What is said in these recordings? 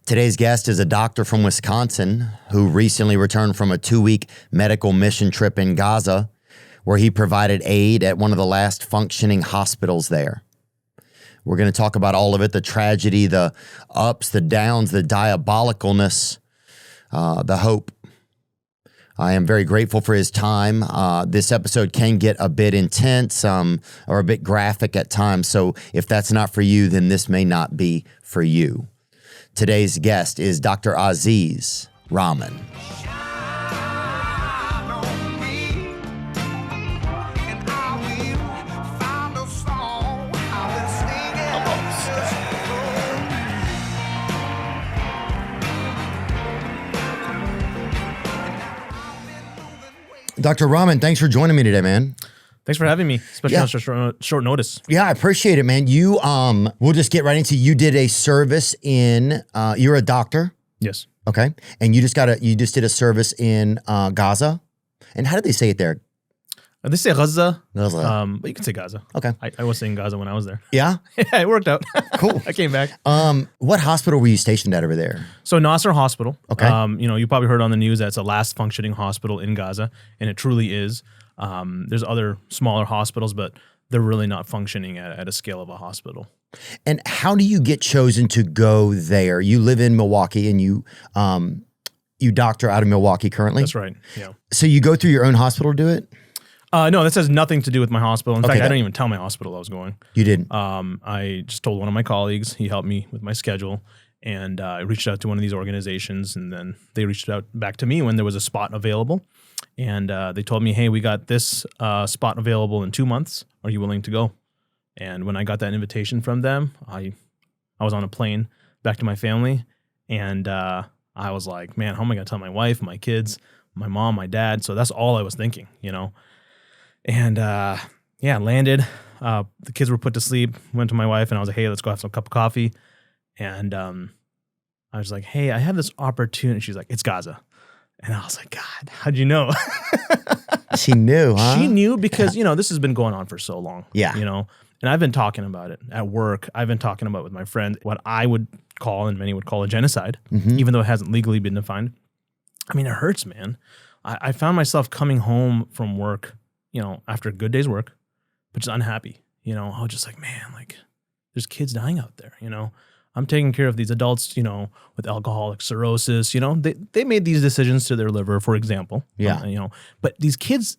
Today's guest is a doctor from Wisconsin who recently returned from a 2-week medical mission trip in Gaza, where he provided aid at one of the last functioning hospitals there. We're going to talk about all of it, the tragedy, the ups, the downs, the diabolicalness, the hope. I am very grateful for his time. This episode can get a bit intense or a bit graphic at times, so if that's not for you, then this may not be for you. Today's guest is Dr. Aziz Rahman. Dr. Rahman, thanks for joining me today, man. Thanks for having me, especially on short notice. Yeah, I appreciate it, man. You, we'll just get right into, you did a service in, you're a doctor? Yes. Okay. And you just did a service in Gaza? And how did they say it there? They say Gaza, Gaza. but you can say Gaza. Okay. I was saying Gaza when I was there. Yeah? Yeah, it worked out. Cool. I came back. What hospital were you stationed at over there? So Nasser Hospital. Okay. You probably heard on the news that it's the last functioning hospital in Gaza, and it truly is. There's other smaller hospitals, but they're really not functioning at a scale of a hospital. And how do you get chosen to go there? You live in Milwaukee, and you doctor out of Milwaukee currently? That's right, yeah. So you go through your own hospital to do it? No, this has nothing to do with my hospital. In fact, I didn't even tell my hospital I was going. You didn't? I just told one of my colleagues. He helped me with my schedule, and I reached out to one of these organizations, and then they reached out back to me when there was a spot available. And they told me, hey, we got this spot available in 2 months. Are you willing to go? And when I got that invitation from them, I was on a plane back to my family, and I was like, man, how am I going to tell my wife, my kids, my mom, my dad? So that's all I was thinking, And landed. The kids were put to sleep, went to my wife, and I was like, hey, let's go have some cup of coffee. And I was like, hey, I have this opportunity. She's like, it's Gaza. And I was like, God, how'd you know? She knew, huh? She knew because, this has been going on for so long. Yeah. And I've been talking about it at work. I've been talking about it with my friends, what I would call and many would call a genocide, even though it hasn't legally been defined. I mean, it hurts, man. I found myself coming home from work, after a good day's work, but just unhappy. I was just like, man, there's kids dying out there, I'm taking care of these adults, with alcoholic cirrhosis, they made these decisions to their liver, for example. Yeah. But these kids,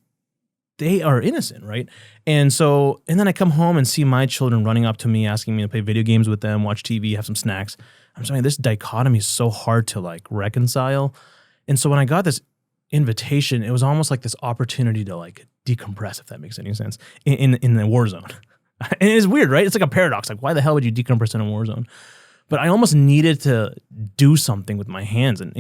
they are innocent, right? And then I come home and see my children running up to me, asking me to play video games with them, watch TV, have some snacks. I'm saying this dichotomy is so hard to reconcile. And so when I got this invitation, it was almost like this opportunity to decompress, if that makes any sense, in the war zone. And it's weird, right? It's like a paradox. Why the hell would you decompress in a war zone? But I almost needed to do something with my hands. And,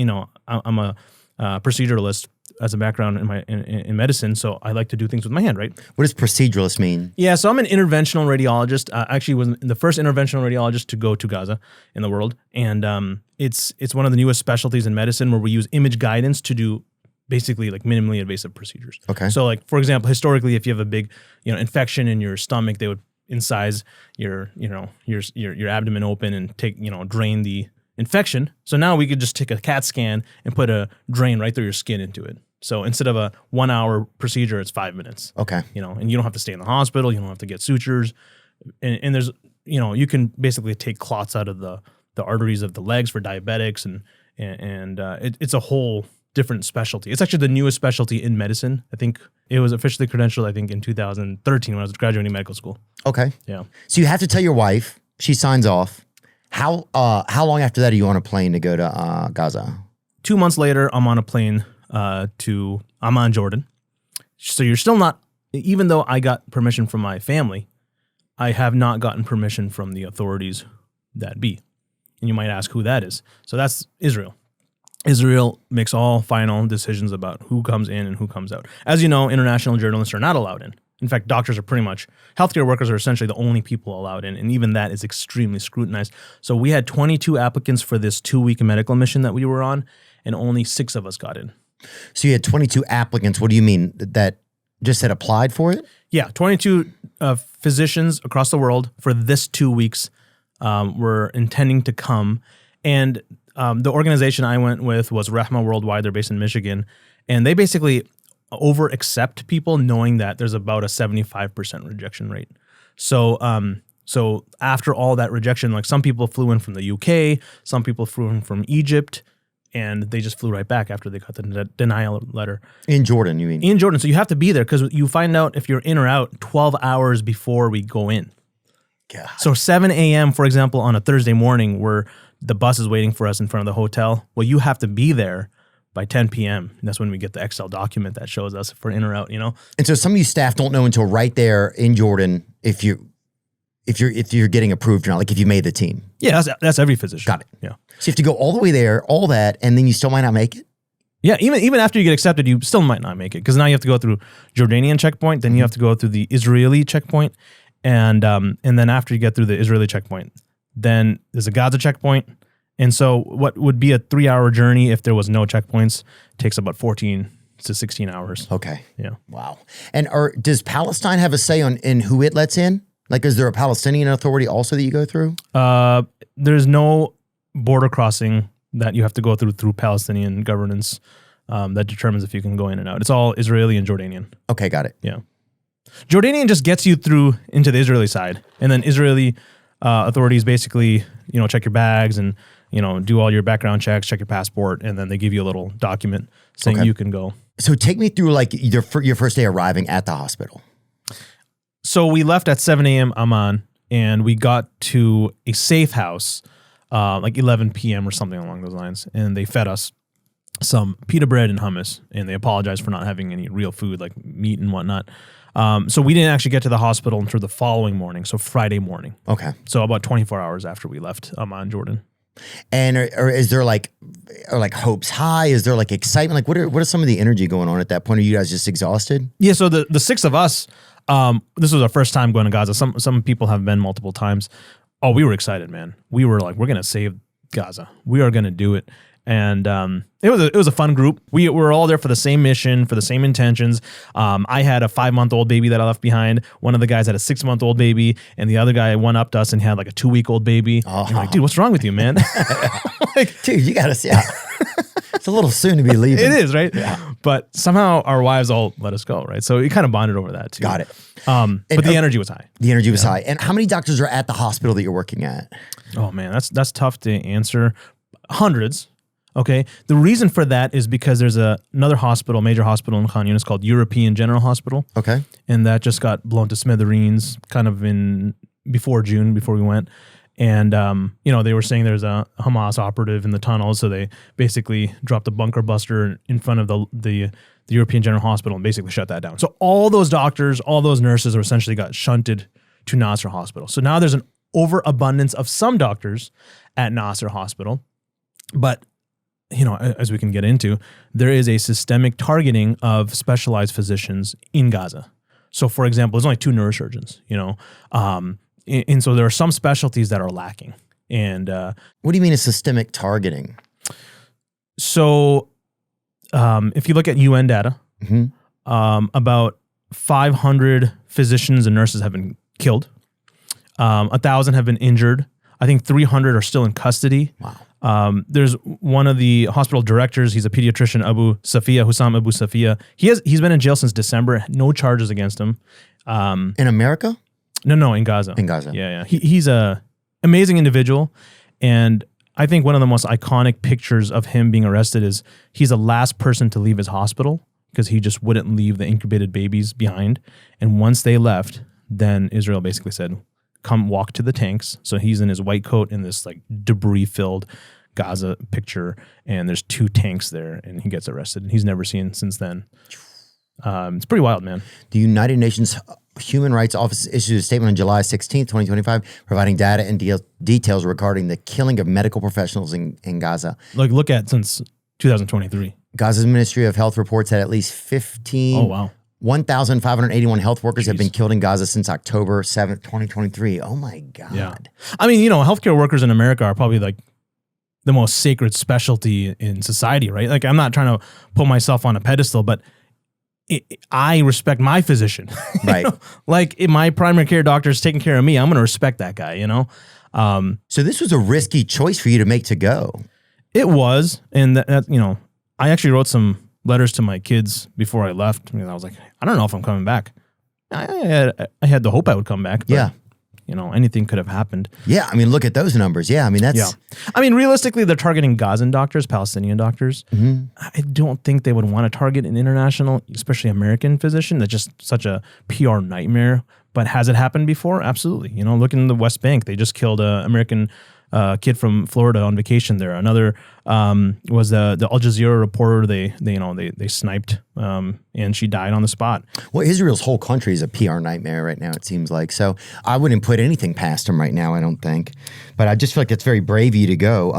I'm a proceduralist as a background in medicine, so I like to do things with my hand, right? What does proceduralist mean? Yeah, so I'm an interventional radiologist. Actually was the first interventional radiologist to go to Gaza in the world. And it's one of the newest specialties in medicine where we use image guidance to do basically minimally invasive procedures. Okay. So for example, historically, if you have a big, infection in your stomach, they would incise your abdomen open and drain the infection. So now we could just take a CAT scan and put a drain right through your skin into it. So instead of a 1 hour procedure, it's 5 minutes. Okay. And you don't have to stay in the hospital. You don't have to get sutures. And there's, you can basically take clots out of the arteries of the legs for diabetics. And it's a whole different specialty. It's actually the newest specialty in medicine. I think it was officially credentialed, in 2013 when I was graduating medical school. Okay. Yeah. So you have to tell your wife, she signs off. How long after that are you on a plane to go to Gaza? 2 months later, I'm on a plane to Amman, Jordan. So you're still not, even though I got permission from my family, I have not gotten permission from the authorities that be. And you might ask who that is. So that's Israel. Israel makes all final decisions about who comes in and who comes out. As you know, international journalists are not allowed in. In fact, doctors are healthcare workers are essentially the only people allowed in, and even that is extremely scrutinized. So we had 22 applicants for this 2-week medical mission that we were on, and only 6 of us got in. So you had 22 applicants. What do you mean? That just had applied for it? Yeah, 22 physicians across the world for this 2 weeks were intending to come. And The organization I went with was Rahma Worldwide. They're based in Michigan, and they basically over accept people, knowing that there's about a 75% rejection rate. So, so after all that rejection, like some people flew in from the UK, some people flew in from Egypt, and they just flew right back after they got the denial letter. In Jordan, you mean? In Jordan. So you have to be there because you find out if you're in or out 12 hours before we go in. God. So 7 a.m., for example, on a Thursday morning where the bus is waiting for us in front of the hotel, well, you have to be there by 10 p.m. And that's when we get the Excel document that shows us if we're in or out, you know? And so some of you staff don't know until right there in Jordan if you're getting approved or not, like if you made the team. Yeah, that's every physician. Got it. Yeah. So you have to go all the way there, all that, and then you still might not make it? Yeah, even after you get accepted, you still might not make it because now you have to go through Jordanian checkpoint, then you have to go through the Israeli checkpoint, and then after you get through the Israeli checkpoint, then there's a Gaza checkpoint. And so what would be a 3-hour journey if there was no checkpoints takes about 14 to 16 hours. Okay. Yeah. Wow. And does Palestine have a say in who it lets in? Like, is there a Palestinian authority also that you go through? There's no border crossing that you have to go through Palestinian governance that determines if you can go in and out. It's all Israeli and Jordanian. Okay, got it. Yeah. Jordanian just gets you through into the Israeli side. And then Israeli authorities basically, check your bags and, do all your background checks, check your passport, and then they give you a little document saying you can go. So take me through like your first day arriving at the hospital. So we left at 7 a.m. Amman, and we got to a safe house like 11 p.m. or something along those lines, and they fed us some pita bread and hummus, and they apologized for not having any real food like meat and whatnot. So we didn't actually get to the hospital until the following morning, so Friday morning. Okay. So about 24 hours after we left Amman, Jordan. And or is there like hopes high? Is there like excitement? Like what are some of the energy going on at that point? Are you guys just exhausted? Yeah, so the 6 of us, this was our first time going to Gaza. Some people have been multiple times. Oh, we were excited, man. We were like, we're going to save Gaza. We are going to do it. And it was a fun group. We were all there for the same mission, for the same intentions. I had a 5-month-old baby that I left behind. One of the guys had a 6-month-old baby, and the other guy one-upped us and had like a 2-week-old baby. Oh. And like, dude, what's wrong with you, man? Like, dude, you got to see. It's a little soon to be leaving. It is, right? Yeah. But somehow our wives all let us go, right? So we kind of bonded over that too. Got it. But the energy was high. The energy was high. And how many doctors are at the hospital that you're working at? Oh man, that's tough to answer. Hundreds. Okay. The reason for that is because there's another hospital, major hospital in Khan Yunis called European General Hospital. Okay. And that just got blown to smithereens kind of before June, before we went. And, they were saying there's a Hamas operative in the tunnel. So they basically dropped a bunker buster in front of the European General Hospital and basically shut that down. So all those doctors, all those nurses essentially got shunted to Nasser Hospital. So now there's an overabundance of some doctors at Nasser Hospital. But as we can get into, there is a systemic targeting of specialized physicians in Gaza. So, for example, there's only 2 neurosurgeons, and so there are some specialties that are lacking. And what do you mean a systemic targeting? So, if you look at UN data, about 500 physicians and nurses have been killed. 1,000 have been injured. I think 300 are still in custody. Wow. There's one of the hospital directors. He's a pediatrician, Hussam Abu Safia. He's been in jail since December. No charges against him. In America? No, in Gaza. In Gaza. Yeah. He's a amazing individual. And I think one of the most iconic pictures of him being arrested is he's the last person to leave his hospital because he just wouldn't leave the incubated babies behind. And once they left, then Israel basically said, come walk to the tanks. So he's in his white coat in this like debris-filled Gaza picture, and there's 2 tanks there, and he gets arrested. And he's never seen since then. It's pretty wild, man. The United Nations Human Rights Office issued a statement on July 16th, 2025, providing data and details regarding the killing of medical professionals in Gaza. Look at since 2023. Gaza's Ministry of Health reports that at least 1,581 health workers have been killed in Gaza since October 7th, 2023. Oh my God. Yeah. I mean, healthcare workers in America are probably like the most sacred specialty in society, right? Like, I'm not trying to put myself on a pedestal, but I respect my physician. Right. Like, if my primary care doctor is taking care of me, I'm going to respect that guy, So this was a risky choice for you to make to go. It was, and that I actually wrote some letters to my kids before I left. I was like, I don't know if I'm coming back. I had the hope I would come back. But, anything could have happened. Yeah, I mean, look at those numbers. Yeah, I mean, that's... Yeah. I mean, realistically, they're targeting Gazan doctors, Palestinian doctors. Mm-hmm. I don't think they would want to target an international, especially American physician. That's just such a PR nightmare. But has it happened before? Absolutely. Look in the West Bank. They just killed an American kid from Florida on vacation there. Another was the Al Jazeera reporter. They sniped and she died on the spot. Well, Israel's whole country is a PR nightmare right now, it seems like. So I wouldn't put anything past them right now, I don't think. But I just feel like it's very brave of you to go.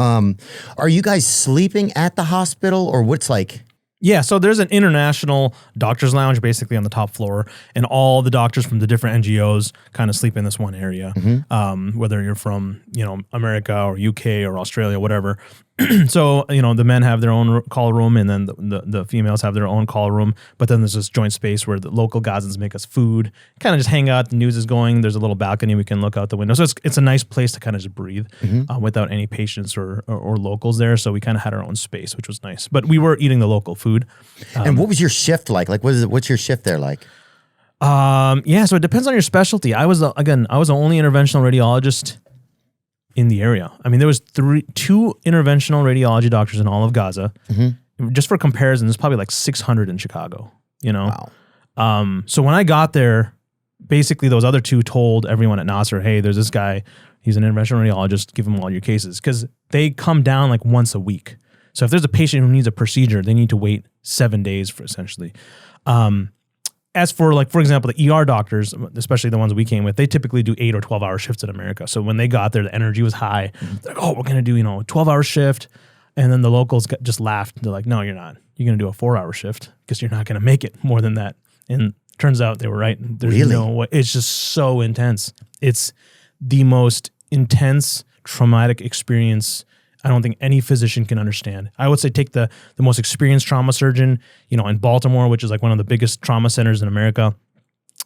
Are you guys sleeping at the hospital, or what's like... Yeah, so there's an international doctor's lounge basically on the top floor, and all the doctors from the different NGOs kind of sleep in this one area. Mm-hmm. Whether you're from America or UK or Australia, whatever. So the men have their own call room, and then the females have their own call room. But then there's this joint space where the local Gazans make us food, kind of just hang out. The news is going. There's a little balcony we can look out the window. So it's a nice place to kind of just breathe without any patients or locals there. So we kind of had our own space, which was nice. But we were eating the local food. And what was your shift like? Like, what's your shift there like? So it depends on your specialty. I was the only interventional radiologist in the area. I mean, there was 2 interventional radiology doctors in all of Gaza. Mm-hmm. Just for comparison, there's probably like 600 in Chicago, Wow. So when I got there, basically those other 2 told everyone at Nasser, hey, there's this guy, he's an interventional radiologist, give him all your cases. Because they come down like once a week. So if there's a patient who needs a procedure, they need to wait 7 days for essentially. As for for example, the ER doctors, especially the ones we came with, they typically do 8 or 12-hour shifts in America. So when they got there, the energy was high. They're like, oh, we're going to do, a 12-hour shift. And then the locals just laughed. They're like, no, you're not. You're going to do a 4-hour shift because you're not going to make it more than that. And turns out they were right. There's no way. It's just so intense. It's the most intense traumatic experience I don't think any physician can understand. I would say take the most experienced trauma surgeon, in Baltimore, which is like one of the biggest trauma centers in America,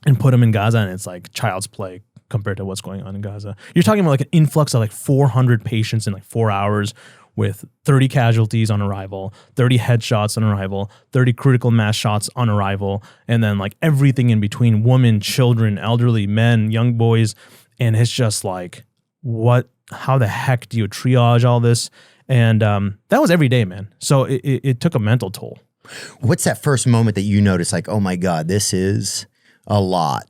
and put him in Gaza, and it's like child's play compared to what's going on in Gaza. You're talking about like an influx of like 400 patients in like 4 hours with 30 casualties on arrival, 30 headshots on arrival, 30 critical mass shots on arrival, and then like everything in between, women, children, elderly, men, young boys. And it's just like, how the heck do you triage all this? And that was every day, man. So it took a mental toll. What's that first moment that you notice like, oh my God, this is a lot?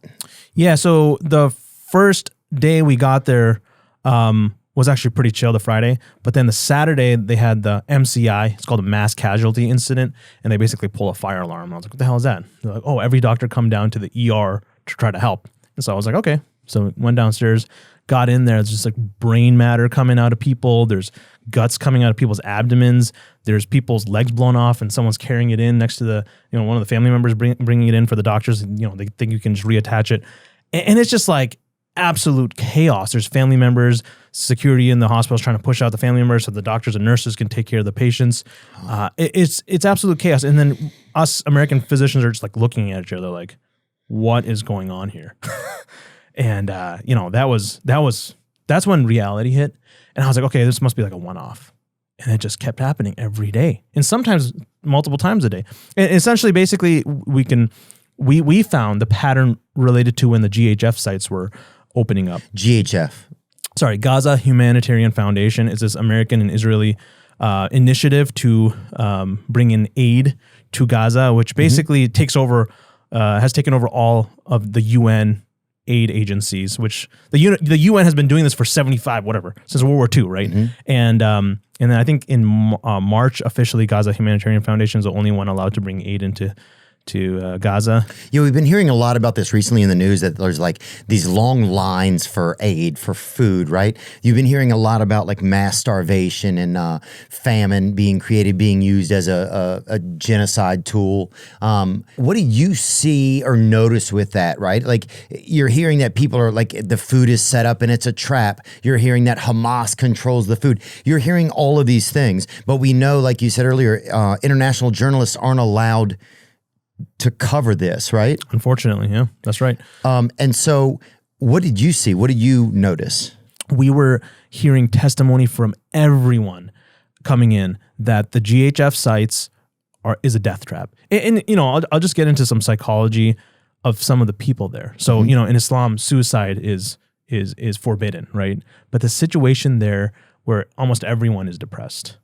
Yeah, so the first day we got there was actually pretty chill, the Friday. But then the Saturday, they had the MCI. It's called a mass casualty incident. And they basically pull a fire alarm. And I was like, what the hell is that? They're like, oh, every doctor come down to the ER to try to help. And so I was like, okay. So went downstairs, got in there. It's just like brain matter coming out of people. There's guts coming out of people's abdomens. There's people's legs blown off, and someone's carrying it in next to the, one of the family members bringing it in for the doctors. And, they think you can just reattach it. And it's just like absolute chaos. There's family members, security in the hospitals trying to push out the family members so the doctors and nurses can take care of the patients. It's absolute chaos. And then us American physicians are just like looking at each other like, what is going on here? And that's when reality hit. And I was like, okay, this must be like a one-off. And it just kept happening every day. And sometimes multiple times a day. And essentially, basically, we found the pattern related to when the GHF sites were opening up. Gaza Humanitarian Foundation is this American and Israeli initiative to bring in aid to Gaza, which basically has taken over all of the UN aid agencies, which the UN has been doing this for since World War II, right? Mm-hmm. And then I think in March, officially, Gaza Humanitarian Foundation is the only one allowed to bring aid into Gaza. Yeah, we've been hearing a lot about this recently in the news, that there's like these long lines for aid, for food, right? You've been hearing a lot about like mass starvation and famine being used as a genocide tool. What do you see or notice with that, right? Like you're hearing that people are like, the food is set up and it's a trap. You're hearing that Hamas controls the food. You're hearing all of these things, but we know, like you said earlier, international journalists aren't allowed to cover this, right? Unfortunately, yeah, that's right. And so what did you see? What did you notice? We were hearing testimony from everyone. coming in that the GHF sites is a death trap. And you know, I'll just get into some psychology of some of the people there. So, you know, in Islam, suicide is forbidden, right? But the situation there where almost everyone is depressed,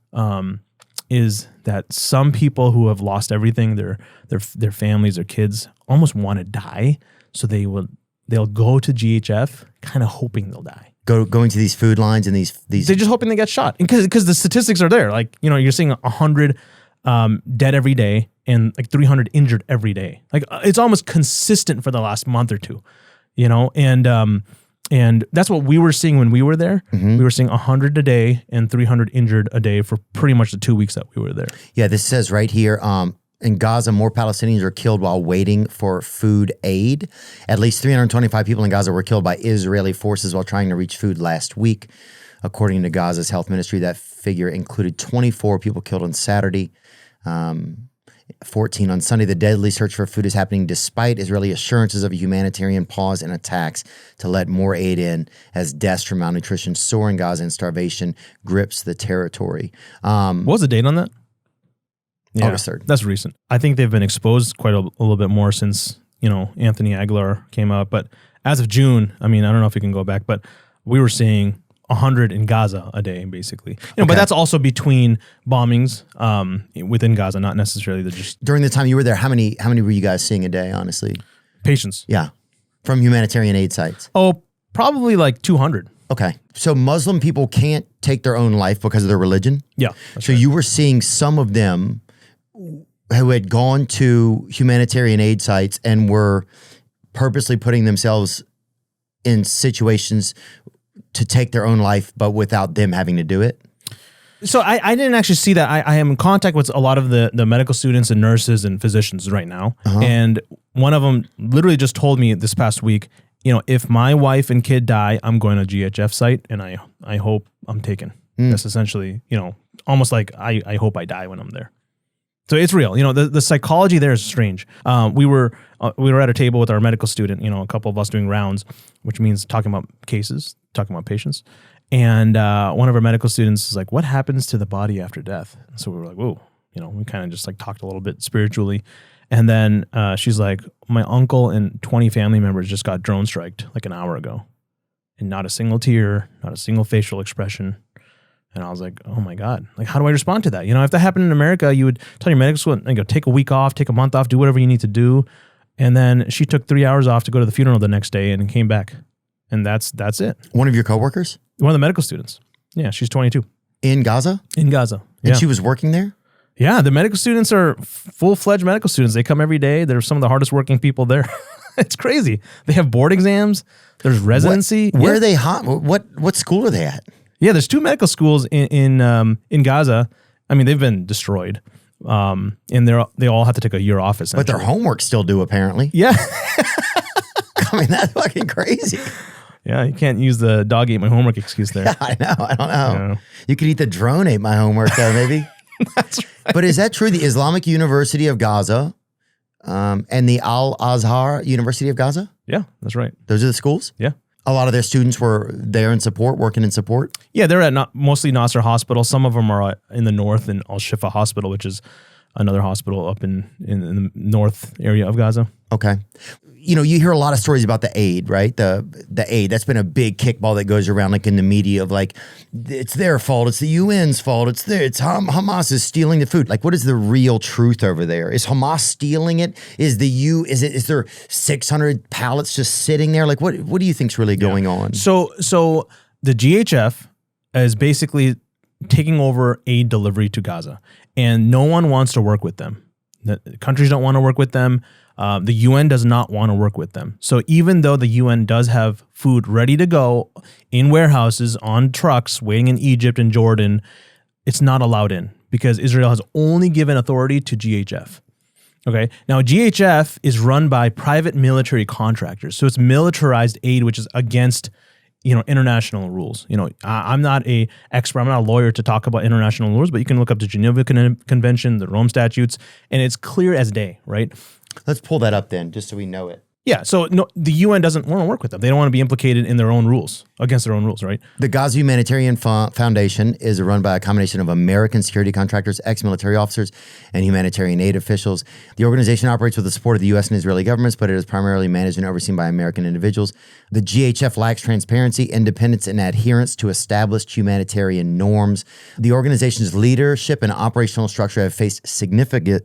is that some people who have lost everything, their families, their kids, almost want to die. So they'll go to GHF kind of hoping they'll die. Going to these food lines and these They're just hoping they get shot. Because the statistics are there. Like, you know, you're seeing 100 dead every day and like 300 injured every day. Like it's almost consistent for the last month or two, you know? And that's what we were seeing when we were there. We were seeing 100 a day and 300 injured a day for pretty much the 2 weeks that we were there. Yeah, this says right here, in Gaza, more Palestinians are killed while waiting for food aid. At least 325 people in Gaza were killed by Israeli forces while trying to reach food last week. According to Gaza's health ministry, that figure included 24 people killed on Saturday, 14 on Sunday. The deadly search for food is happening despite Israeli assurances of a humanitarian pause in attacks to let more aid in as deaths from malnutrition soar in Gaza and starvation grips the territory. What was the date on that? Yeah, August 3rd. That's recent. I think they've been exposed quite a little bit more since, you know, Anthony Aguilar came out. But as of June, I mean, I don't know if we can go back, but we were seeing 100 in Gaza a day, basically. You know, but that's also between bombings within Gaza, not necessarily the just During the time you were there, how many were you guys seeing a day, honestly? patients. Yeah. From humanitarian aid sites. Oh, probably like 200. Okay. So Muslim people can't take their own life because of their religion? Yeah. So you were seeing some of them who had gone to humanitarian aid sites and were purposely putting themselves in situations to take their own life, but without them having to do it? So I didn't actually see that. I am in contact with a lot of the medical students and nurses and physicians right now. And one of them literally just told me this past week, you know, if my wife and kid die, I'm going to GHF site and I hope I'm taken. That's essentially, you know, almost like I hope I die when I'm there. So it's real. You know, the psychology there is strange. We were at a table with our medical student, you know, a couple of us doing rounds, which means talking about cases, talking about patients. And one of our medical students is like, what happens to the body after death? And so we were like, whoa, you know, we kind of just like talked a little bit spiritually. And then she's like, my uncle and 20 family members just got drone striked like an hour ago. And not a single tear, not a single facial expression. And I was like, oh my God, like, how do I respond to that? You know, if that happened in America, you would tell your medical school, go take a week off, take a month off, do whatever you need to do. And then she took 3 hours off to go to the funeral the next day and came back. And that's it. One of your coworkers? One of the medical students. Yeah, she's 22. In Gaza? In Gaza. And Yeah. she was working there? Yeah, the medical students are full-fledged medical students. They come every day. They're some of the hardest working people there. It's crazy. They have board exams. There's residency. Where are they hot? What school are they at? Yeah, there's 2 medical schools in Gaza. I mean, they've been destroyed. And they all have to take a year off, essentially. But their homework's still due, apparently. Yeah. I mean, that's fucking crazy. Yeah, you can't use the dog ate my homework excuse there. Yeah, I know. I don't know. Yeah. You could eat the drone ate my homework, though, maybe. That's right. But is that true? The Islamic University of Gaza and the Al-Azhar University of Gaza? Yeah, that's right. Those are the schools? Yeah. A lot of their students were there in support, working in support? Yeah, they're at mostly Nasser Hospital. Some of them are in the north in Al-Shifa Hospital, which is another hospital up in the north area of Gaza. Okay. You know, you hear a lot of stories about the aid, right? The aid, that's been a big kickball that goes around like in the media of like, it's their fault. It's the UN's fault. It's Hamas is stealing the food. Like, what is the real truth over there? Is Hamas stealing it? Is there 600 pallets just sitting there? Like, what do you think's really going on? So the GHF is basically taking over aid delivery to Gaza, and no one wants to work with them. The countries don't want to work with them. The UN does not want to work with them. So even though the UN does have food ready to go in warehouses, on trucks, waiting in Egypt and Jordan, it's not allowed in because Israel has only given authority to GHF. Okay. Now, GHF is run by private military contractors. So it's militarized aid, which is against, you know, international rules. You know, I'm not a expert. I'm not a lawyer to talk about international rules, but you can look up the Geneva Convention, the Rome Statutes, and it's clear as day, right? Let's pull that up then, just so we know it. Yeah, so no, the UN doesn't want to work with them. They don't want to be implicated in their own rules, against their own rules, right? The Gaza Humanitarian Foundation is run by a combination of American security contractors, ex-military officers, and humanitarian aid officials. The organization operates with the support of the U.S. and Israeli governments, but it is primarily managed and overseen by American individuals. The GHF lacks transparency, independence, and adherence to established humanitarian norms. The organization's leadership and operational structure have faced significant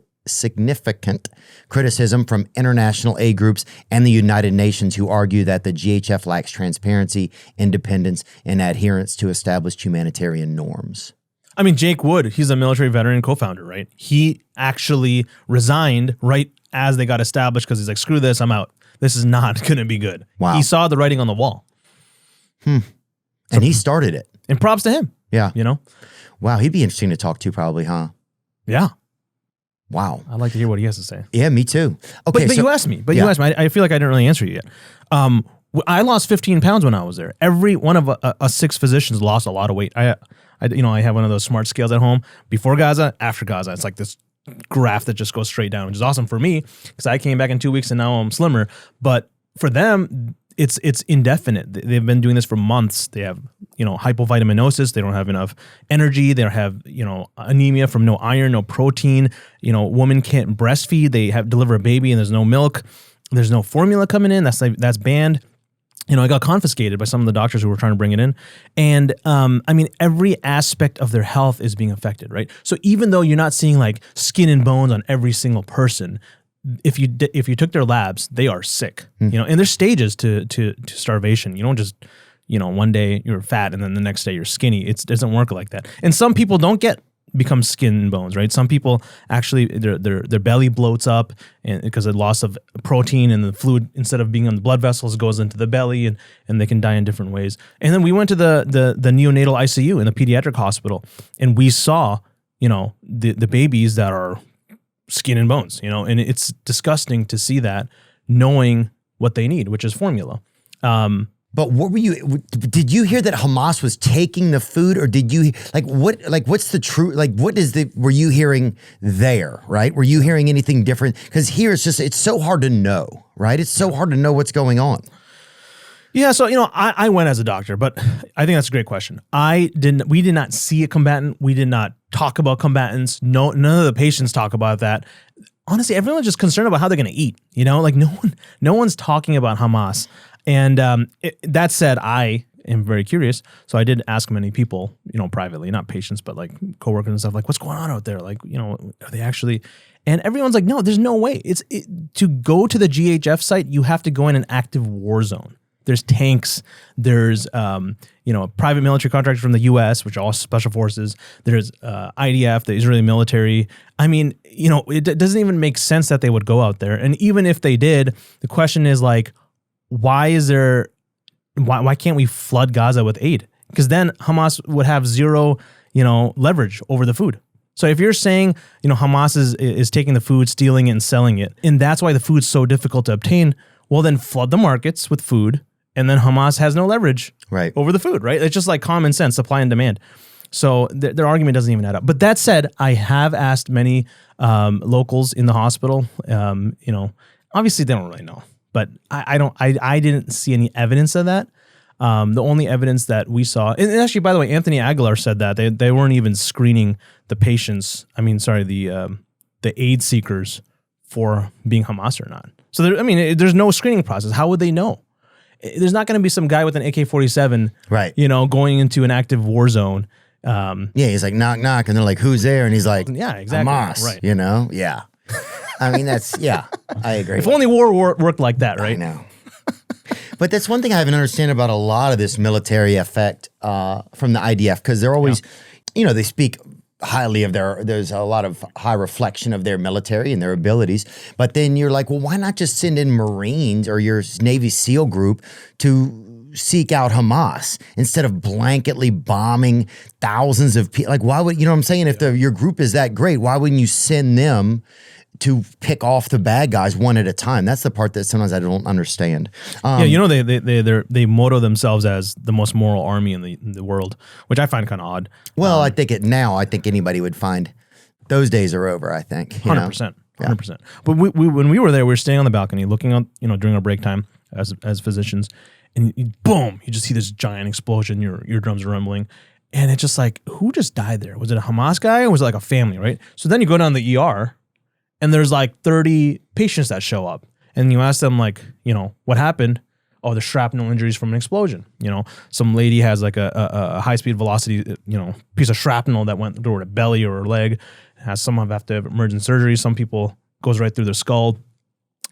criticism from international aid groups and the United Nations, who argue that the GHF lacks transparency, independence, and adherence to established humanitarian norms. I mean, Jake Wood, he's a military veteran co-founder, right? He actually resigned right as they got established because he's like, screw this, I'm out. This is not going to be good. Wow. He saw the writing on the wall. And he started it. And props to him. Yeah. You know? Wow, he'd be interesting to talk to probably, huh? Yeah. Wow. I'd like to hear what he has to say. Yeah, me too. Okay, but you asked me. You asked me. I feel like I didn't really answer you yet. I lost 15 pounds when I was there. Every one of us 6 physicians lost a lot of weight. I have one of those smart scales at home. Before Gaza, after Gaza. It's like this graph that just goes straight down, which is awesome for me because I came back in 2 weeks and now I'm slimmer. But for them, it's indefinite. They've been doing this for months. They have, hypovitaminosis. They don't have enough energy. They have, anemia from no iron, no protein. Women can't breastfeed. They deliver a baby and there's no milk. There's no formula coming in. That's banned. I got confiscated by some of the doctors who were trying to bring it in. And every aspect of their health is being affected, right? So even though you're not seeing like skin and bones on every single person, if you took their labs, they are sick, and there's stages to starvation. You don't just, one day you're fat and then the next day you're skinny. It doesn't work like that. And some people don't become skin and bones, right? Some people actually their belly bloats up and because of loss of protein and the fluid instead of being on the blood vessels goes into the belly and they can die in different ways. And then we went to the neonatal ICU in the pediatric hospital and we saw, the babies that are skin and bones, and it's disgusting to see that knowing what they need, which is formula. But did you hear that Hamas was taking the food or did you what's the truth? Were you hearing there, right? Were you hearing anything different? Because here it's so hard to know, right? It's so hard to know what's going on. Yeah, so I went as a doctor, but I think that's a great question. We did not see a combatant. We did not talk about combatants. No, none of the patients talk about that. Honestly, everyone's just concerned about how they're going to eat. No one's talking about Hamas. And that said, I am very curious. So I did ask many people, privately, not patients, but like coworkers and stuff, like what's going on out there? Like, are they actually? And everyone's like, no, there's no way. To go to the GHF site, you have to go in an active war zone. There's tanks. There's, private military contractors from the U.S., which are all special forces. There's IDF, the Israeli military. I mean, it doesn't even make sense that they would go out there. And even if they did, the question is like, why can't we flood Gaza with aid? Because then Hamas would have zero, leverage over the food. So if you're saying, Hamas is taking the food, stealing it, and selling it, and that's why the food's so difficult to obtain, well, then flood the markets with food. And then Hamas has no leverage over the food, right? It's just like common sense, supply and demand. So their argument doesn't even add up. But that said, I have asked many locals in the hospital. Obviously they don't really know, but I didn't see any evidence of that. The only evidence that we saw, and actually, by the way, Anthony Aguilar said that they weren't even screening the patients. The aid seekers for being Hamas or not. So there's no screening process. How would they know? There's not going to be some guy with an AK-47, right? Going into an active war zone. He's like knock knock, and they're like, "Who's there?" And he's like, "Yeah, exactly." Hamas, right? Yeah. I agree. If only war worked like that, right? I know. But that's one thing I haven't understand about a lot of this military effect from the IDF, because they're always, they speak highly of there's a lot of high reflection of their military and their abilities. But then you're like, well, why not just send in Marines or your Navy SEAL group to seek out Hamas instead of blanketly bombing thousands of people? Like, why would, what I'm saying? If your group is that great, why wouldn't you send them to pick off the bad guys one at a time? That's the part that sometimes I don't understand. They motto themselves as the most moral army in the world, which I find kind of odd. Well, I think anybody would find those days are over. I think 100%. 100%. But when we were there, we were staying on the balcony, looking out, during our break time as physicians, and boom, you just see this giant explosion. Your eardrums are rumbling, and it's just like, who just died there? Was it a Hamas guy, or was it like a family? Right. So then you go down the ER, and there's like 30 patients that show up, and you ask them like, what happened? Oh, the shrapnel injuries from an explosion. Some lady has like a high speed velocity, piece of shrapnel that went through her belly or her leg. Some have to have emergent surgery. Some people goes right through their skull.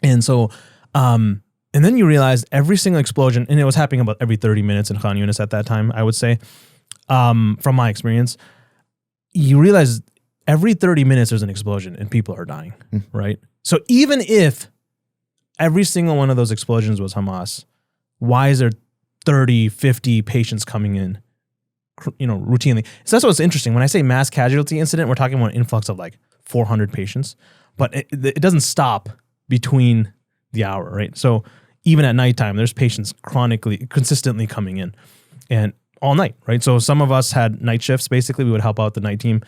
And so, and then you realize every single explosion, and it was happening about every 30 minutes in Khan Yunis at that time, I would say, from my experience, you realize every 30 minutes there's an explosion and people are dying, right? So even if every single one of those explosions was Hamas, why is there 30, 50 patients coming in, routinely? So that's what's interesting. When I say mass casualty incident, we're talking about an influx of like 400 patients, but it doesn't stop between the hour, right? So even at nighttime, there's patients consistently coming in, and all night, right? So some of us had night shifts. Basically, we would help out the night team.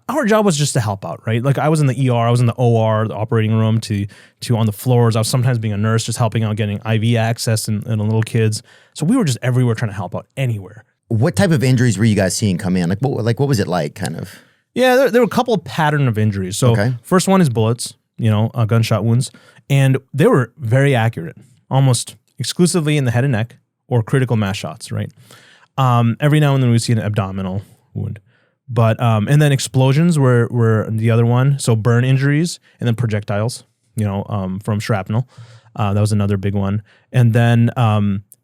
Our job was just to help out, right? Like I was in the ER, I was in the OR, the operating room, to on the floors. I was sometimes being a nurse, just helping out, getting IV access and little kids. So we were just everywhere trying to help out anywhere. What type of injuries were you guys seeing come in? What was it like, kind of? Yeah, there were a couple of pattern of injuries. So First one is bullets, gunshot wounds, and they were very accurate, almost exclusively in the head and neck or critical mass shots, right? Every now and then we see an abdominal wound. But and then explosions were the other one. So burn injuries and then projectiles, from shrapnel. That was another big one. And then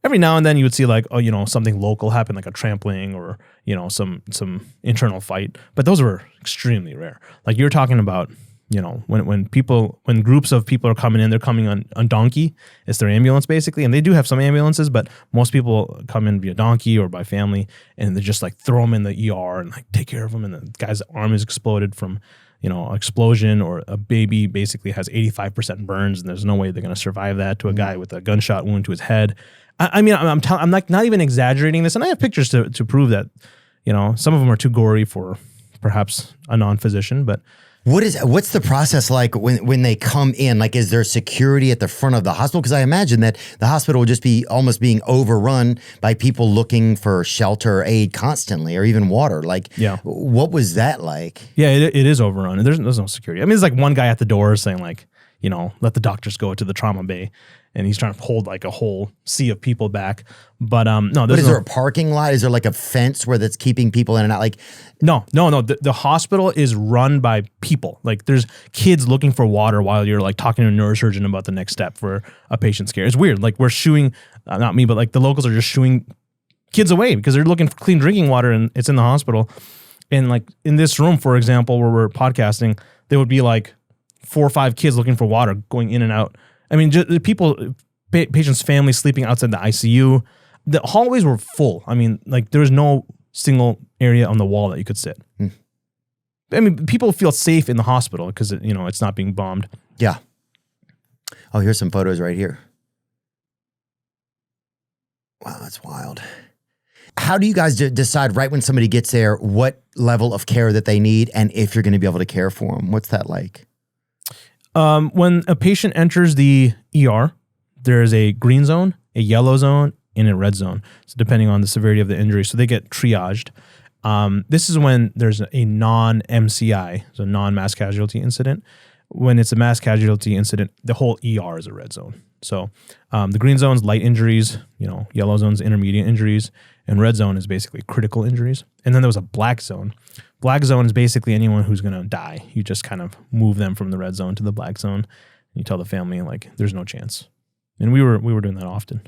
every now and then you would see like, something local happen, like a trampling or, some internal fight. But those were extremely rare. Like you're talking about, when groups of people are coming in, they're coming on donkey. It's their ambulance basically. And they do have some ambulances, but most people come in via donkey or by family, and they just like throw them in the ER and like take care of them. And the guy's arm is exploded from, explosion, or a baby basically has 85% burns, and there's no way they're going to survive that, to a guy with a gunshot wound to his head. I'm like not even exaggerating this. And I have pictures to prove that, some of them are too gory for perhaps a non-physician, but what's the process like when they come in? Like, is there security at the front of the hospital? Because I imagine that the hospital will just be almost being overrun by people looking for shelter or aid constantly, or even water. Like, what was that like? Yeah, it is overrun. There's no security. I mean, there's like one guy at the door saying like, let the doctors go to the trauma bay, and he's trying to hold like a whole sea of people back. But no, is there a parking lot? Is there like a fence where that's keeping people in and out? Like, no. The hospital is run by people. Like there's kids looking for water while you're like talking to a neurosurgeon about the next step for a patient's care. It's weird. Like we're shooing, not me, but like the locals are just shooing kids away because they're looking for clean drinking water, and it's in the hospital. And like in this room, for example, where we're podcasting, there would be like 4 or 5 kids looking for water going in and out. I mean, just people, patients' families sleeping outside the ICU. The hallways were full. I mean, like there was no single area on the wall that you could sit. I mean, people feel safe in the hospital because it's not being bombed. Yeah. Oh, here's some photos right here. Wow, that's wild. How do you guys decide right when somebody gets there what level of care that they need, and if you're going to be able to care for them? What's that like? When a patient enters the ER, there's a green zone, a yellow zone, and a red zone. So depending on the severity of the injury, so they get triaged. This is when there's a non-MCI, so non-mass casualty incident. When it's a mass casualty incident, the whole ER is a red zone. So the green zone is light injuries, yellow zone is intermediate injuries, and red zone is basically critical injuries. And then there was a black zone. Black zone is basically anyone who's going to die. You just kind of move them from the red zone to the black zone. You tell the family like there's no chance. And we were doing that often.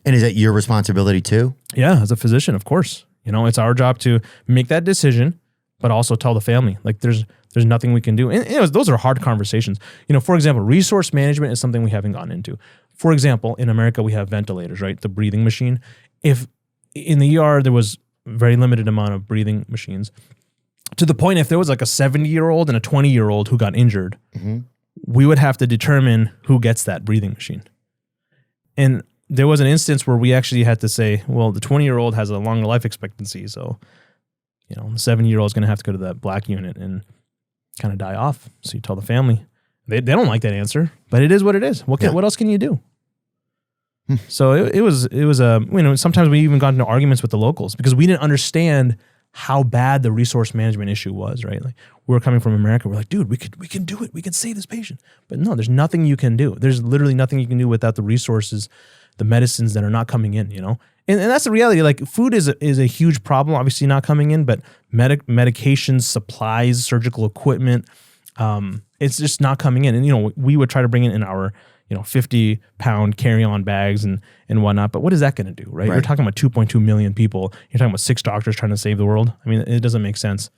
And is that your responsibility too? Yeah, as a physician, of course. It's our job to make that decision, but also tell the family like there's nothing we can do. And those are hard conversations. For example, resource management is something we haven't gotten into. For example, in America, we have ventilators, right? The breathing machine. If in the ER, there was very limited amount of breathing machines, to the point if there was like a 70-year-old and a 20-year-old who got injured, we would have to determine who gets that breathing machine. And there was an instance where we actually had to say, well, the 20-year-old has a longer life expectancy, so the 70-year-old is going to have to go to that black unit. And kind of die off. So you tell the family. They don't like that answer, but it is what it is. What else can you do? So it was sometimes we even got into arguments with the locals because we didn't understand how bad the resource management issue was, right? Like we were coming from America. We're like, dude, we can do it. We can save this patient. But no, there's nothing you can do. There's literally nothing you can do without the resources, the medicines that are not coming in, And that's the reality. Like food is a huge problem, obviously not coming in, but medications, supplies, surgical equipment, it's just not coming in. And, we would try to bring it in our, 50-pound carry-on bags and whatnot. But what is that going to do, right? You're talking about 2.2 million people. You're talking about 6 doctors trying to save the world. I mean, it doesn't make sense.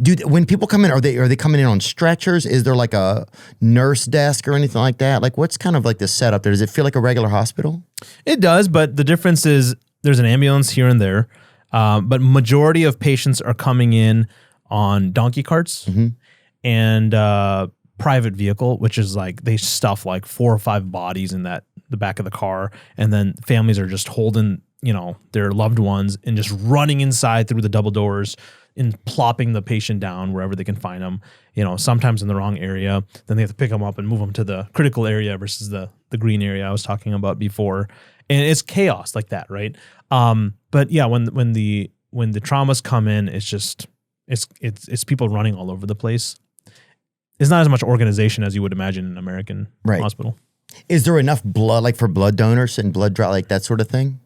Dude, when people come in, are they coming in on stretchers? Is there like a nurse desk or anything like that? Like what's kind of like the setup there? Does it feel like a regular hospital? It does, but the difference is there's an ambulance here and there. But majority of patients are coming in on donkey carts and private vehicle, which is like they stuff like 4 or 5 bodies in the back of the car, and then families are just holding their loved ones and just running inside through the double doors and plopping the patient down wherever they can find them. Sometimes in the wrong area, then they have to pick them up and move them to the critical area versus the green area I was talking about before, and it's chaos like that, right? But yeah, when the traumas come in, it's just it's people running all over the place. It's not as much organization as you would imagine in an American hospital. Is there enough blood, like for blood donors and blood draw, like that sort of thing?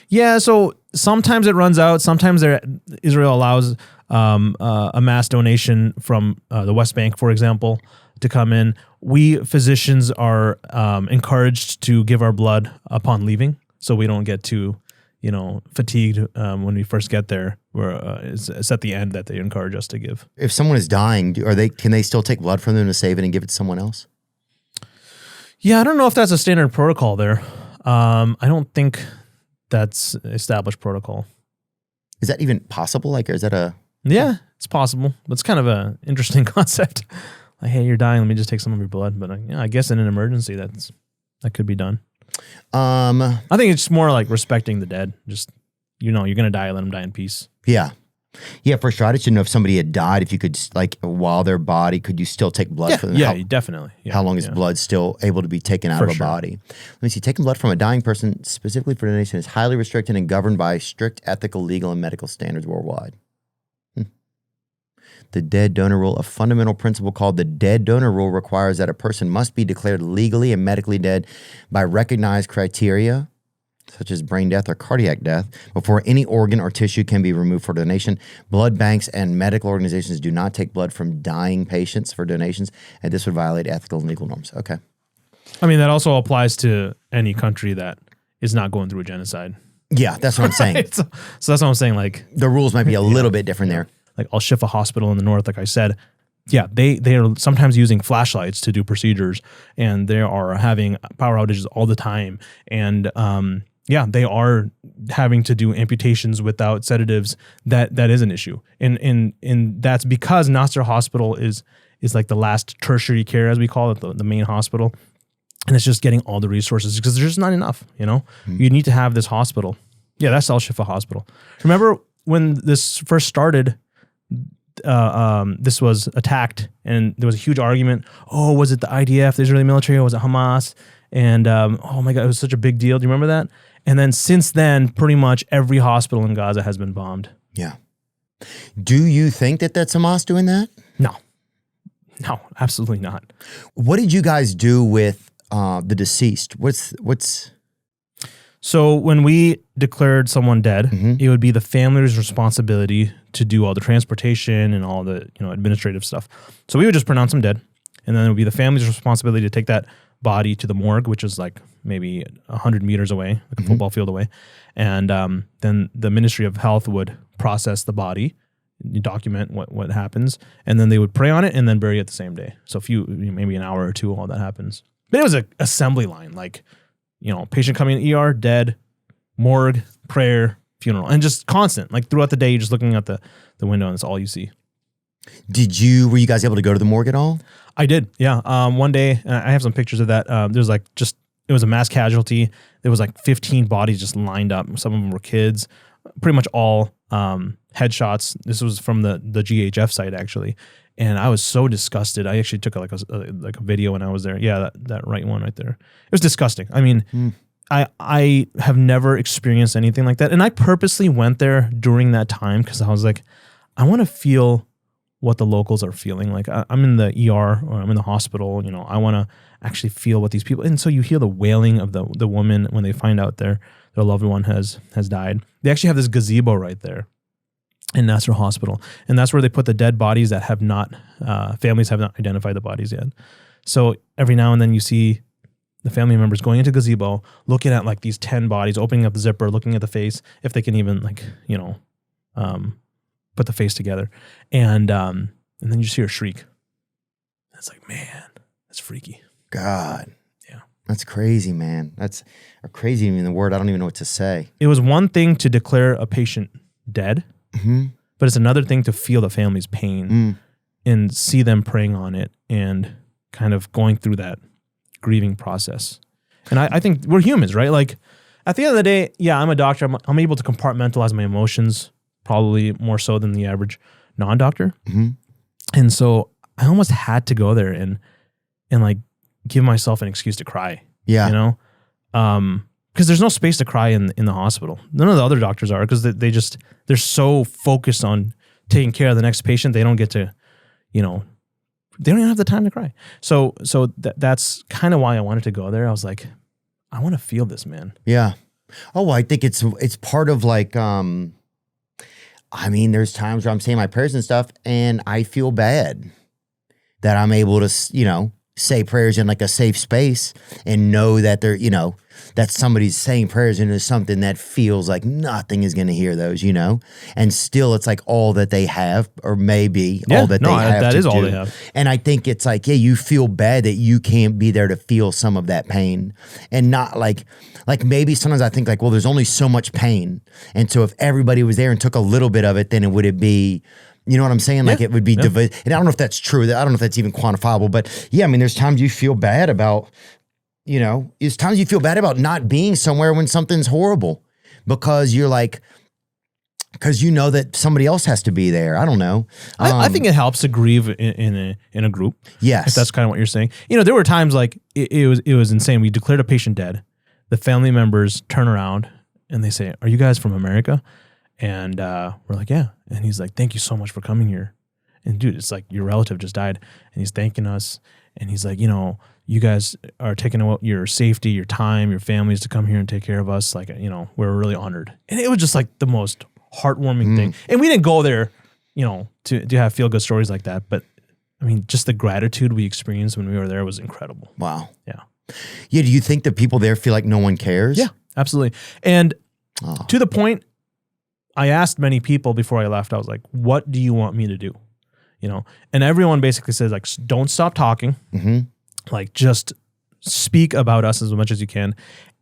Yeah, so sometimes it runs out. Sometimes Israel allows a mass donation from the West Bank, for example, to come in. We physicians are encouraged to give our blood upon leaving, so we don't get too fatigued when we first get there. It's at the end that they encourage us to give. If someone is dying, can they still take blood from them to save it and give it to someone else? Yeah, I don't know if that's a standard protocol there. I don't think that's established protocol. Is that even possible? Like, is that a... Yeah, it's possible. But it's kind of an interesting concept. Like, hey, you're dying. Let me just take some of your blood. But I guess in an emergency, that could be done. I think it's more like respecting the dead. Just, you're going to die, let them die in peace. Yeah. Yeah, for sure. I just didn't know if somebody had died, if you could, like, while their body, could you still take blood from them? Yeah, definitely. Yeah, how long is blood still able to be taken out of a body? Let me see. Taking blood from a dying person, specifically for donation, is highly restricted and governed by strict ethical, legal, and medical standards worldwide. The dead donor rule, a fundamental principle called the dead donor rule, requires that a person must be declared legally and medically dead by recognized criteria, such as brain death or cardiac death, before any organ or tissue can be removed for donation. Blood banks and medical organizations do not take blood from dying patients for donations, and this would violate ethical and legal norms. Okay. I mean, that also applies to any country that is not going through a genocide. Yeah, that's what I'm saying. So that's what I'm saying. Like, the rules might be a little bit different there. Like Al-Shifa Hospital in the north, like I said, yeah, they are sometimes using flashlights to do procedures, and they are having power outages all the time. And they are having to do amputations without sedatives. That is an issue, and that's because Nasser Hospital is like the last tertiary care, as we call it, the main hospital, and it's just getting all the resources because there's just not enough. You need to have this hospital. Yeah, that's Al-Shifa Hospital. Remember when this first started? This was attacked, and there was a huge argument. Oh, was it the IDF, the Israeli military, or was it Hamas? And oh my God, it was such a big deal. Do you remember that? And then since then, pretty much every hospital in Gaza has been bombed. Yeah. Do you think that that's Hamas doing that? No, absolutely not. What did you guys do with the deceased? What's... So when we declared someone dead, it would be the family's responsibility to do all the transportation and all the administrative stuff. So we would just pronounce them dead, and then it would be the family's responsibility to take that body to the morgue, which is like maybe 100 meters away, like a football field away, and then the Ministry of Health would process the body, document what happens, and then they would pray on it and then bury it the same day. So maybe an hour or two, all that happens. But it was an assembly line, like. Patient coming in ER, dead, morgue, prayer, funeral, and just constant. Like throughout the day, you're just looking out the window and that's all you see. Were you guys able to go to the morgue at all? I did, yeah. One day, and I have some pictures of that. There's like it was a mass casualty. There was like 15 bodies just lined up. Some of them were kids, pretty much all headshots. This was from the GHF site actually, and I was so disgusted. I actually took a video when I was there. Yeah, that right one right there. It was disgusting. I mean, I have never experienced anything like that, and I purposely went there during that time because I was like, I want to feel what the locals are feeling. Like I'm in the ER or I'm in the hospital. You know, I want to actually feel what these people. And so you hear the wailing of the woman when they find out their loved one has died. They actually have this gazebo right there in Nasser Hospital. And that's where they put the dead bodies that have not, families have not identified the bodies yet. So every now and then you see the family members going into gazebo, looking at like these 10 bodies, opening up the zipper, looking at the face, if they can even like, you know, put the face together. And then you just hear a shriek. It's like, man, that's freaky. God. Yeah. That's crazy, man. That's crazy in the word. I don't even know what to say. It was one thing to declare a patient dead, but it's another thing to feel the family's pain and see them preying on it and kind of going through that grieving process. And I think we're humans, right? Like at the end of the day, yeah, I'm a doctor. I'm able to compartmentalize my emotions probably more so than the average non-doctor. And so I almost had to go there and like give myself an excuse to cry. Yeah. You know? Because there's no space to cry in the hospital. None of the other doctors are, because they're so focused on taking care of the next patient. They don't get to, you know, they don't even have the time to cry. So that's kind of why I wanted to go there. I was like, I want to feel this, man. Yeah. Oh, I think it's part of like, I mean, there's times where I'm saying my prayers and stuff and I feel bad that I'm able to, you know, say prayers in like a safe space and know that they're, you know, that somebody's saying prayers into something that feels like nothing is going to hear those, you know, and still it's like all that they have, or maybe all that they have. That is do. all they have. And I think it's like, yeah, you feel bad that you can't be there to feel some of that pain, and not like maybe sometimes I think like, well, there's only so much pain. And so if everybody was there and took a little bit of it, then it would be, you know what I'm saying? Like it would be, and I don't know if that's true. I don't know if that's even quantifiable, but yeah, I mean, there's times you feel bad about, you know, there's times you feel bad about not being somewhere when something's horrible because you're like, because you know that somebody else has to be there. I don't know. I think it helps to grieve in a group. Yes. If that's kind of what you're saying. You know, there were times like it was insane. We declared a patient dead. The family members turn around and they say, "Are you guys from America?" And we're like, "Yeah." And he's like, "Thank you so much for coming here." And dude, it's like your relative just died and he's thanking us. And he's like, you know, you guys are taking your safety, your time, your families to come here and take care of us. Like, you know, we're really honored. And it was just like the most heartwarming thing. And we didn't go there, you know, to have feel good stories like that. But I mean, just the gratitude we experienced when we were there was incredible. Wow. Yeah. Yeah. Do you think that people there feel like no one cares? Yeah, absolutely. And to the point, I asked many people before I left, I was like, what do you want me to do? You know, and everyone basically says like, don't stop talking. Like just speak about us as much as you can.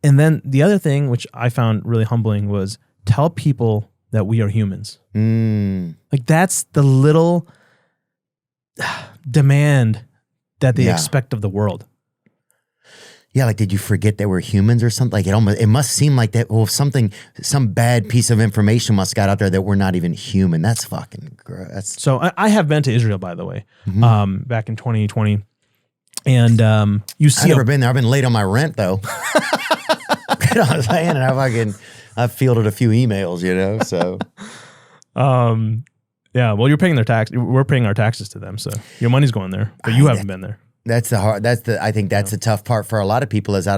And then the other thing, which I found really humbling, was tell people that we are humans. Like that's the little demand that they expect of the world. Yeah, like, did you forget that we're humans or something? Like, it must seem like that. Well, some bad piece of information must got out there that we're not even human. That's fucking gross. So I have been to Israel, by the way, back in 2020, and you see, I've never been there. I've been late on my rent though. You know what I'm saying? And I've fielded a few emails, you know. So, yeah. Well, you're paying their tax. We're paying our taxes to them, so your money's going there, but you haven't been there. I think that's the tough part for a lot of people is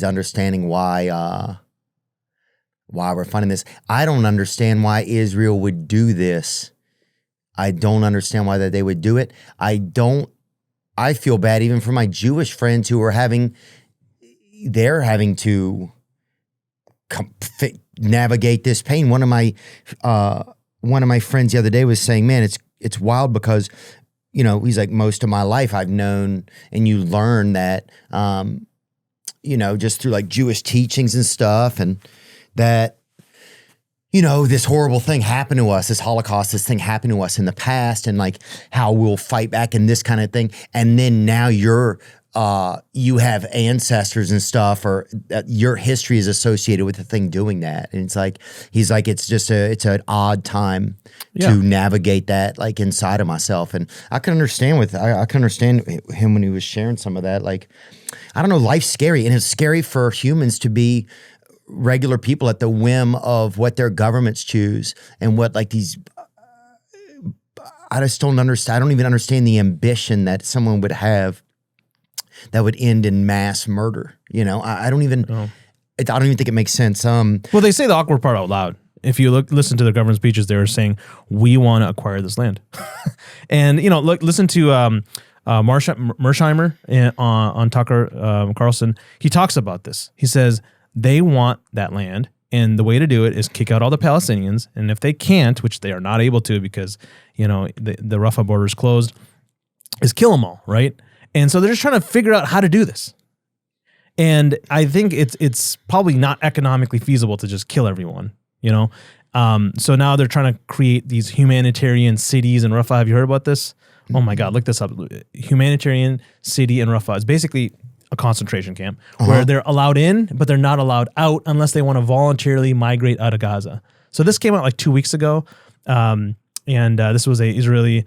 understanding why we're funding this. I don't understand why Israel would do this. I don't understand why that they would do it. I feel bad even for my Jewish friends who are having to navigate this pain. One of my friends the other day was saying, man, it's wild because, you know, he's like, most of my life I've known, and you learn that, you know, just through like Jewish teachings and stuff, and that, you know, this horrible thing happened to us, this Holocaust, this thing happened to us in the past, and like how we'll fight back and this kind of thing. And then now you're you have ancestors and stuff, or your history is associated with the thing doing that. And it's like, he's like, it's an odd time to navigate that, like, inside of myself. And I can understand I can understand him when he was sharing some of that. Like, I don't know, life's scary, and it's scary for humans to be regular people at the whim of what their governments choose and what, like, these, I just don't understand. I don't even understand the ambition that someone would have that would end in mass murder. You know, I don't even think it makes sense. Well, they say the awkward part out loud. If you listen to the government speeches, they were saying, we want to acquire this land. And, you know, listen to Mersheimer on Tucker Carlson. He talks about this. He says they want that land, and the way to do it is kick out all the Palestinians. And if they can't, which they are not able to because, you know, the Rafa border is closed, is kill them all, right? And so they're just trying to figure out how to do this. And I think it's probably not economically feasible to just kill everyone, you know? So now they're trying to create these humanitarian cities in Rafa. Have you heard about this? Oh my God, look this up. Humanitarian city in Rafa is basically a concentration camp where they're allowed in, but they're not allowed out unless they want to voluntarily migrate out of Gaza. So this came out like 2 weeks ago. And this was a Israeli...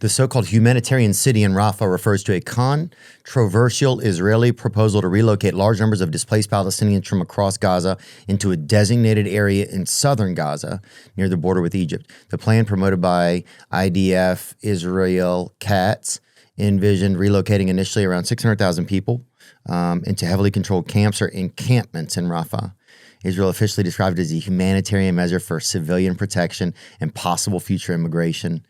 The so-called humanitarian city in Rafa refers to a controversial Israeli proposal to relocate large numbers of displaced Palestinians from across Gaza into a designated area in southern Gaza near the border with Egypt. The plan, promoted by IDF Israel cats, envisioned relocating initially around 600,000 people into heavily controlled camps or encampments in Rafa. Israel officially described it as a humanitarian measure for civilian protection and possible future immigration.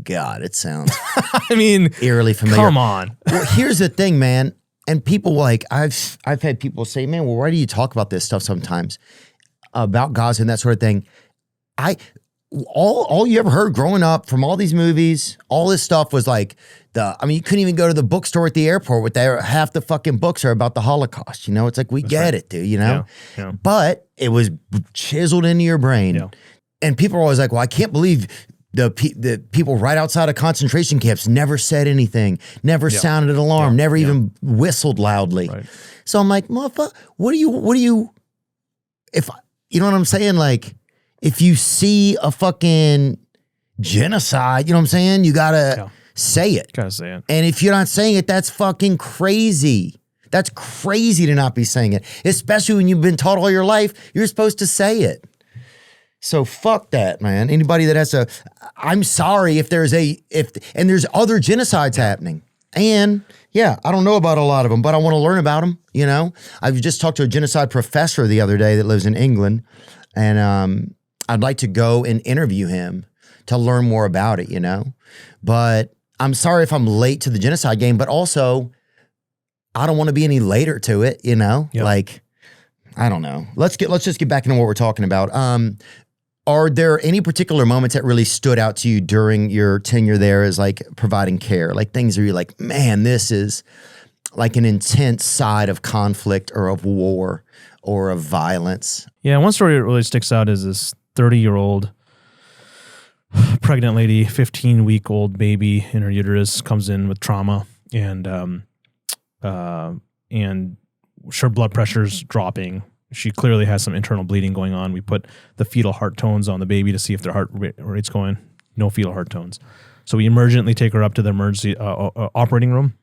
God, it sounds I mean, eerily familiar. Come on. Well, here's the thing, man. And people like, I've had people say, man, well, why do you talk about this stuff sometimes about Gaza and that sort of thing? All you ever heard growing up from all these movies, all this stuff was like you couldn't even go to the bookstore at the airport with half the fucking books are about the Holocaust. You know, it's like, we get it, dude, you know? Yeah. But it was chiseled into your brain. Yeah. And people are always like, well, I can't believe the people right outside of concentration camps never said anything, never sounded an alarm, never even whistled loudly. Right. So I'm like, motherfucker, what do you, if, you know what I'm saying? Like, if you see a fucking genocide, you know what I'm saying? You gotta say it. Gotta say it. And if you're not saying it, that's fucking crazy. That's crazy to not be saying it, especially when you've been taught all your life, you're supposed to say it. So fuck that, man. Anybody that has I'm sorry if there's and there's other genocides happening. And yeah, I don't know about a lot of them, but I want to learn about them. You know, I've just talked to a genocide professor the other day that lives in England, and I'd like to go and interview him to learn more about it, you know, but I'm sorry if I'm late to the genocide game, but also I don't want to be any later to it, you know, like, I don't know. Let's just get back into what we're talking about. Are there any particular moments that really stood out to you during your tenure there as like providing care? Like things where you're like, man, this is like an intense side of conflict or of war or of violence. Yeah, one story that really sticks out is this 30-year-old pregnant lady, 15-week-old baby in her uterus comes in with trauma, and her blood pressure's dropping. She clearly has some internal bleeding going on. We put the fetal heart tones on the baby to see if their heart rate's going. No fetal heart tones. So we emergently take her up to the emergency operating room.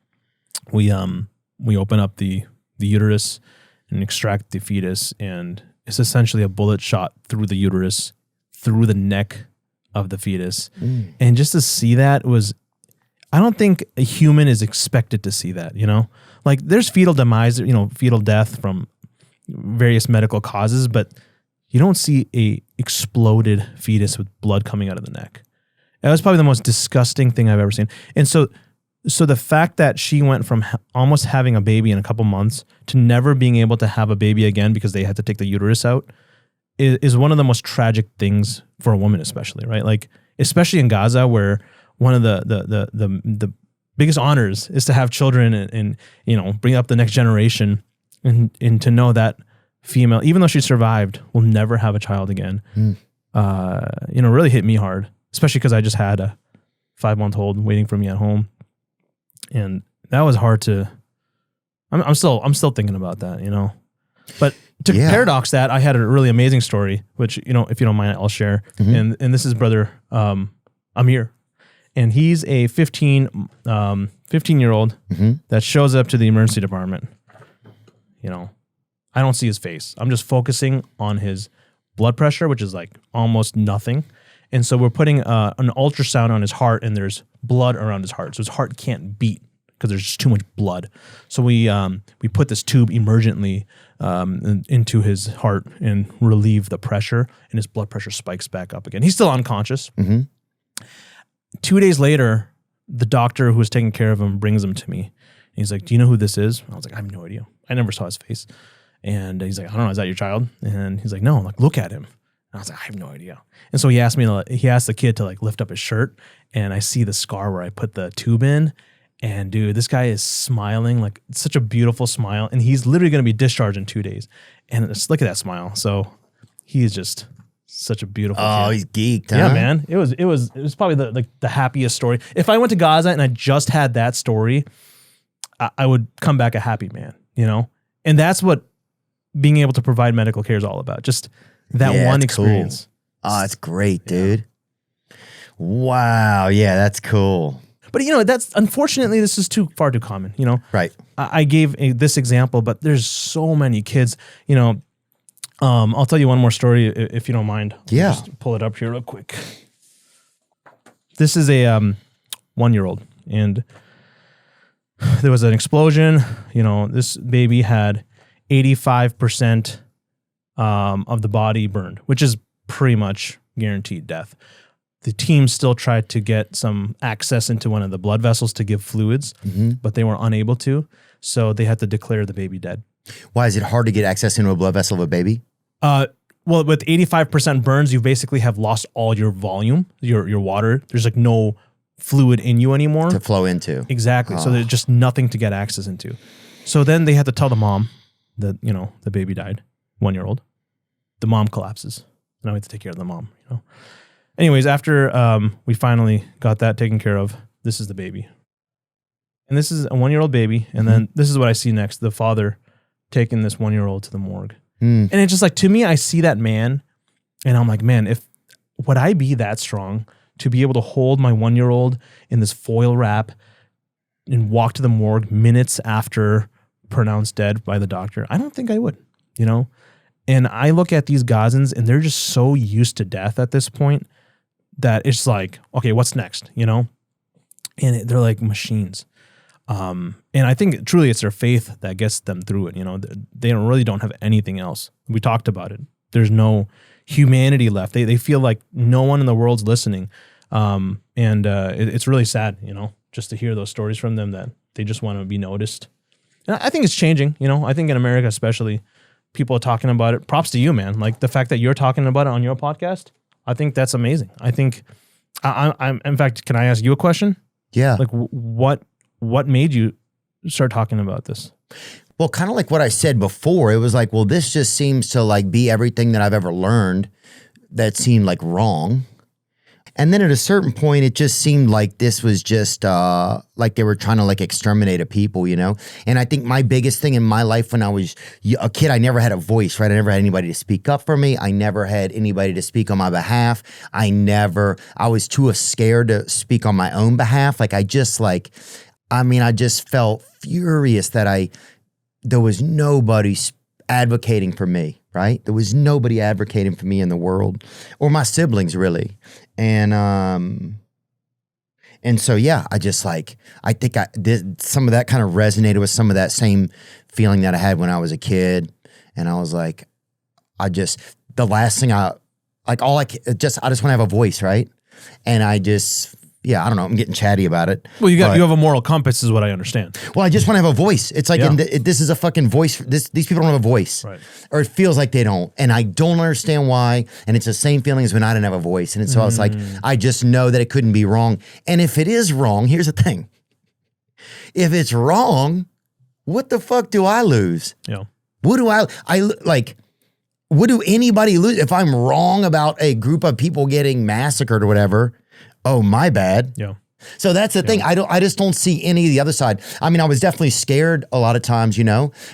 We open up the uterus and extract the fetus, and it's essentially a bullet shot through the uterus, through the neck of the fetus. And just to see that was, I don't think a human is expected to see that, you know? Like there's fetal demise, you know, fetal death from various medical causes, but you don't see a exploded fetus with blood coming out of the neck. That was probably the most disgusting thing I've ever seen. And so the fact that she went from almost having a baby in a couple months to never being able to have a baby again because they had to take the uterus out is one of the most tragic things for a woman, especially, right? Like, especially in Gaza, where one of the biggest honors is to have children and you know, bring up the next generation. And to know that female, even though she survived, will never have a child again, you know, really hit me hard, especially because I just had a 5-month-old waiting for me at home. And that was hard to. I'm still thinking about that, you know. But to paradox that, I had a really amazing story, which, you know, if you don't mind, I'll share. And this is brother Amir, and he's a 15-year-old that shows up to the emergency department. You know, I don't see his face. I'm just focusing on his blood pressure, which is like almost nothing. And so we're putting an ultrasound on his heart, and there's blood around his heart, so his heart can't beat because there's just too much blood. So we put this tube emergently into his heart and relieve the pressure, and his blood pressure spikes back up again. He's still unconscious. 2 days later, the doctor who was taking care of him brings him to me. And he's like, "Do you know who this is?" I was like, "I have no idea. I never saw his face." And he's like, "I don't know. Is that your child?" And he's like, "No." I'm like, "Look at him." And I was like, "I have no idea." And so he asked the kid to like lift up his shirt, and I see the scar where I put the tube in. And dude, this guy is smiling, like such a beautiful smile. And he's literally going to be discharged in 2 days. And just look at that smile. So he is just such a beautiful kid. He's geeked, huh? Yeah, man. It was probably the happiest story. If I went to Gaza and I just had that story, I would come back a happy man, you know? And that's what being able to provide medical care is all about. Just that one experience. Cool. Oh, it's great, dude. Wow. Yeah, that's cool. But, you know, unfortunately, this is far too common, you know? Right. I gave this example, but there's so many kids, you know. I'll tell you one more story if you don't mind. Yeah. Just pull it up here real quick. This is a 1-year-old, and there was an explosion. You know, this baby had 85% of the body burned, which is pretty much guaranteed death. The team still tried to get some access into one of the blood vessels to give fluids, but they were unable to. So they had to declare the baby dead. Why is it hard to get access into a blood vessel of a baby? Well, with 85% burns, you basically have lost all your volume, your water. There's like no fluid in you anymore. To flow into. Exactly. So there's just nothing to get access into. So then they had to tell the mom that, you know, the baby died, 1-year-old. The mom collapses. Now we have to take care of the mom, you know. Anyways, after we finally got that taken care of, this is the baby. And this is a 1-year-old baby. And then this is what I see next. The father taking this 1-year-old to the morgue. And it's just like, to me, I see that man and I'm like, man, would I be that strong to be able to hold my 1-year-old in this foil wrap and walk to the morgue minutes after pronounced dead by the doctor? I don't think I would, you know? And I look at these Gazans and they're just so used to death at this point that it's like, okay, what's next, you know? And they're like machines. And I think truly it's their faith that gets them through it. You know, they really don't have anything else. We talked about it. There's no humanity left. They feel like no one in the world's listening. It's really sad, you know, just to hear those stories from them that they just want to be noticed. And I think it's changing, you know, I think in America, especially, people are talking about it. Props to you, man. Like the fact that you're talking about it on your podcast, I think that's amazing. I think I'm in fact, can I ask you a question? Yeah. Like what made you start talking about this? Well, kind of like what I said before, it was like, well, this just seems to like be everything that I've ever learned that seemed like wrong. And then at a certain point, it just seemed like this was just like they were trying to like exterminate a people, you know? And I think my biggest thing in my life when I was a kid, I never had a voice, right? I never had anybody to speak up for me. I never had anybody to speak on my behalf. I was too scared to speak on my own behalf. Like I just felt furious that there was nobody advocating for me, right? There was nobody advocating for me in the world or my siblings really. And so, yeah, I just like, I think some of that kind of resonated with some of that same feeling that I had when I was a kid. And I was like, the last thing I just want to have a voice, right? And I don't know, I'm getting chatty about it. Well, you have a moral compass is what I understand. Well, I just want to have a voice. It's like, this is a fucking voice. These people don't have a voice. Right. Or it feels like they don't. And I don't understand why. And it's the same feeling as when I didn't have a voice. And so I was like, I just know that it couldn't be wrong. And if it is wrong, here's the thing. If it's wrong, what the fuck do I lose? Yeah. What do anybody lose? If I'm wrong about a group of people getting massacred or whatever, oh, my bad. Yeah. So that's the thing. I just don't see any of the other side. I mean, I was definitely scared a lot of times,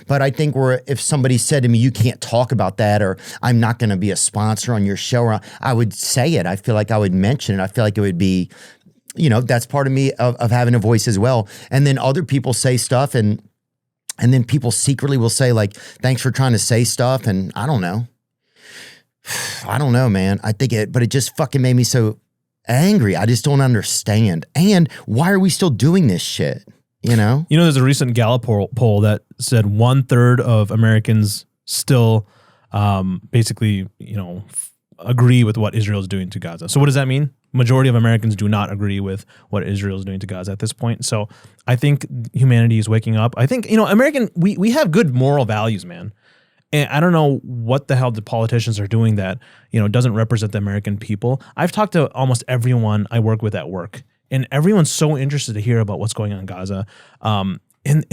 but I think if somebody said to me, you can't talk about that, or I'm not going to be a sponsor on your show, or I would say it. I feel like I would mention it. I feel like it would be, that's part of me of having a voice as well. And then other people say stuff and then people secretly will say like, thanks for trying to say stuff. And I don't know. I don't know, man. But it just fucking made me so angry. I just don't understand. And why are we still doing this shit? There's a recent Gallup poll that said 1/3 of Americans still basically, agree with what Israel is doing to Gaza. So what does that mean? Majority of Americans do not agree with what Israel is doing to Gaza at this point. So I think humanity is waking up. I think, we have good moral values, man. And I don't know what the hell the politicians are doing that, doesn't represent the American people. I've talked to almost everyone I work with at work, and everyone's so interested to hear about what's going on in Gaza. And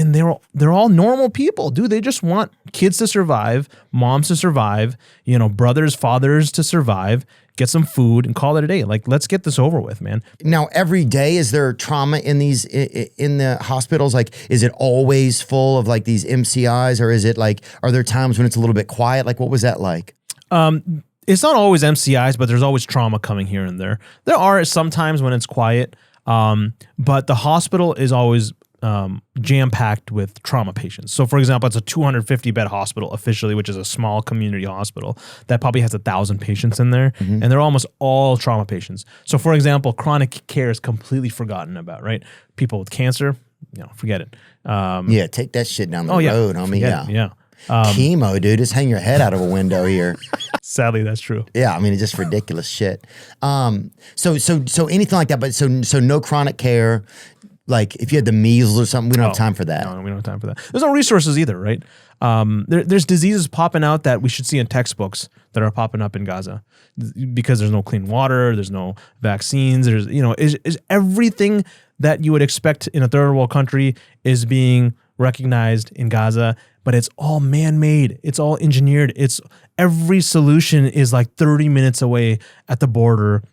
they're all normal people, dude. They just want kids to survive, moms to survive, brothers, fathers to survive, get some food, and call it a day. Like, let's get this over with, man. Now, every day, is there trauma in the hospitals? Like, is it always full of like these MCIs, or is it like, are there times when it's a little bit quiet? Like, what was that like? It's not always MCIs, but there's always trauma coming here and there. There are some times when it's quiet, but the hospital is always jam-packed with trauma patients. So for example, it's a 250-bed hospital officially, which is a small community hospital that probably has 1,000 patients in there, and they're almost all trauma patients. So for example, chronic care is completely forgotten about, right? People with cancer, forget it. Take that shit down the road, homie. Yeah. Chemo, dude, just hang your head out of a window here. Sadly, that's true. Yeah, I mean, it's just ridiculous shit. So anything like that, but so no chronic care. Like if you had the measles or something, we don't have time for that. No, we don't have time for that. There's no resources either, right? There's diseases popping out that we should see in textbooks that are popping up in Gaza because there's no clean water, there's no vaccines, there's is everything that you would expect in a third world country is being recognized in Gaza, but it's all man-made. It's all engineered. Every solution is like 30 minutes away at the border,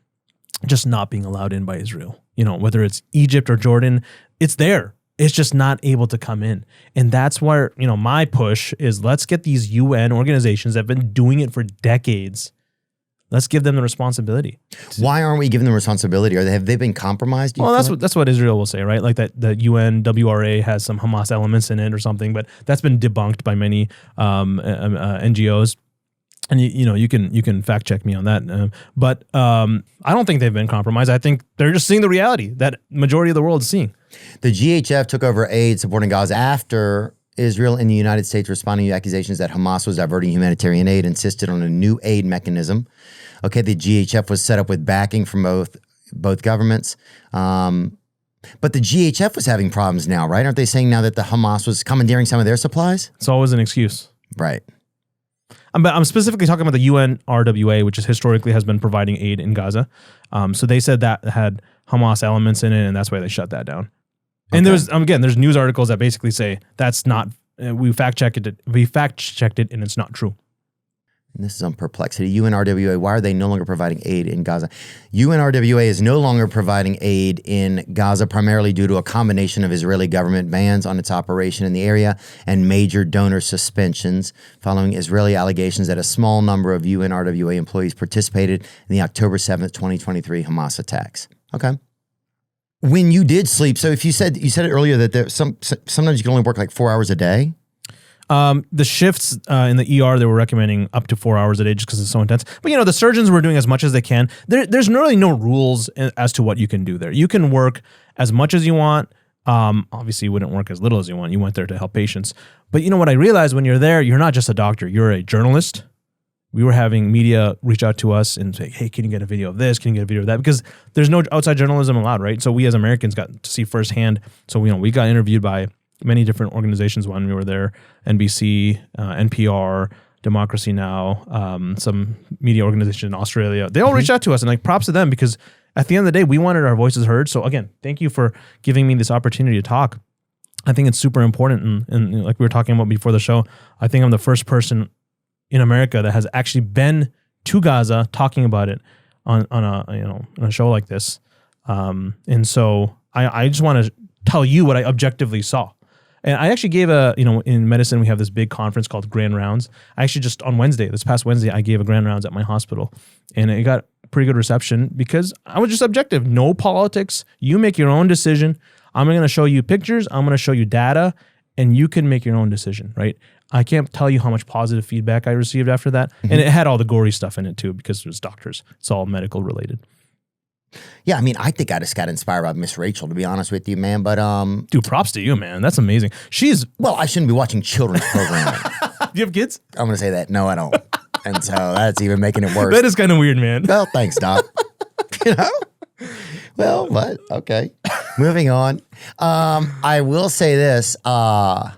just not being allowed in by Israel. Whether it's Egypt or Jordan, it's there. It's just not able to come in. And that's where, my push is let's get these UN organizations that have been doing it for decades. Let's give them the responsibility. Why aren't we giving them responsibility? Have they been compromised? Well, that's what Israel will say, right? Like that the UNWRA has some Hamas elements in it or something, but that's been debunked by many NGOs. And you can fact check me on that, but I don't think they've been compromised. I think they're just seeing the reality that majority of the world is seeing. The GHF took over aid supporting Gaza after Israel and the United States, responding to accusations that Hamas was diverting humanitarian aid, insisted on a new aid mechanism. Okay, the GHF was set up with backing from both governments, but the GHF was having problems now, right? Aren't they saying now that the Hamas was commandeering some of their supplies? It's always an excuse, right? But I'm specifically talking about the UNRWA, which historically has been providing aid in Gaza. So they said that had Hamas elements in it, and that's why they shut that down. And there's news articles that basically say that's not. We fact checked it, and it's not true. And this is on perplexity. UNRWA, why are they no longer providing aid in Gaza? UNRWA is no longer providing aid in Gaza primarily due to a combination of Israeli government bans on its operation in the area and major donor suspensions following Israeli allegations that a small number of UNRWA employees participated in the October 7th, 2023 Hamas attacks. Okay. When you did sleep, so if you said it earlier that sometimes you can only work like 4 hours a day? The shifts in the ER, they were recommending up to 4 hours a day just because it's so intense. But, the surgeons were doing as much as they can. There's really no rules as to what you can do there. You can work as much as you want. Obviously, you wouldn't work as little as you want. You went there to help patients. But what I realized when you're there, you're not just a doctor. You're a journalist. We were having media reach out to us and say, hey, can you get a video of this? Can you get a video of that? Because there's no outside journalism allowed, right? So we as Americans got to see firsthand. So, we got interviewed by many different organizations when we were there, NBC, NPR, Democracy Now, some media organization in Australia. They all reached out to us, and props to them, because at the end of the day, we wanted our voices heard. So again, thank you for giving me this opportunity to talk. I think it's super important. And like we were talking about before the show, I think I'm the first person in America that has actually been to Gaza talking about it on a show like this. And so I just want to tell you what I objectively saw. And I actually gave in medicine, we have this big conference called Grand Rounds. I actually just on this past Wednesday, I gave a Grand Rounds at my hospital, and it got pretty good reception because I was just objective. No politics. You make your own decision. I'm going to show you pictures. I'm going to show you data, and you can make your own decision, right? I can't tell you how much positive feedback I received after that. Mm-hmm. And it had all the gory stuff in it too, because it was doctors. It's all medical related. Yeah, I mean, I think I just got inspired by Miss Rachel, to be honest with you, man. But dude, props to you, man. That's amazing. Well, I shouldn't be watching children's programming. Do you have kids? I'm gonna say that. No, I don't. And so that's even making it worse. That is kind of weird, man. Well, thanks, Doc. You know? Well, but okay. Moving on. I will say this. Yeah,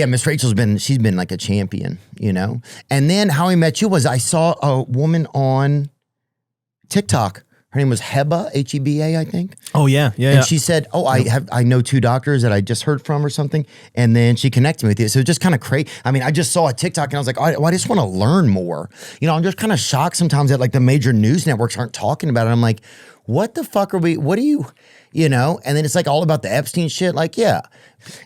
Miss Rachel's she's been like a champion, you know? And then how I met you was I saw a woman on TikTok. Her name was Heba, H-E-B-A, I think. Oh, yeah. And she said, I know 2 doctors that I just heard from or something. And then she connected me with you. So just kind of crazy. I mean, I just saw a TikTok and I was like, I just want to learn more. You know, I'm just kind of shocked sometimes that like the major news networks aren't talking about it. I'm like, what the fuck what do you know? And then it's like all about the Epstein shit. Like, yeah.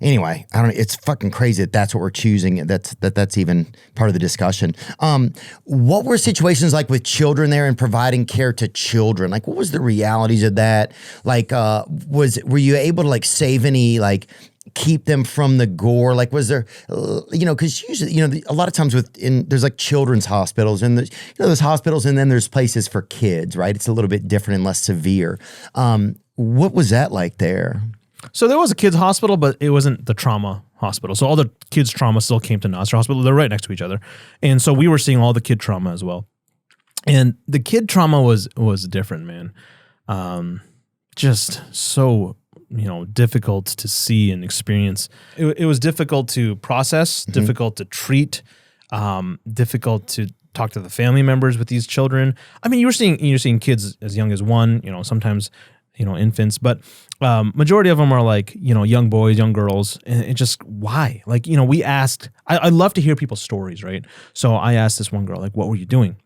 Anyway, I don't know. It's fucking crazy that's what we're choosing. That's even part of the discussion. What were situations like with children there and providing care to children? Like, what was the realities of that? Like, were you able to like save any, like keep them from the gore? Like, was there, because usually, a lot of times there's like children's hospitals and there's hospitals and then there's places for kids, right? It's a little bit different and less severe. What was that like there? So there was a kids hospital, but it wasn't the trauma hospital. So all the kids trauma still came to Nasser Hospital. They're right next to each other. And so we were seeing all the kid trauma as well. And the kid trauma was different, man. Just so, difficult to see and experience. It was difficult to process, difficult to treat, difficult to talk to the family members with these children. I mean, you're seeing kids as young as 1, sometimes infants, but majority of them are like, young boys, young girls, and it just, why? Like, we asked, I love to hear people's stories, right? So I asked this one girl, like, what were you doing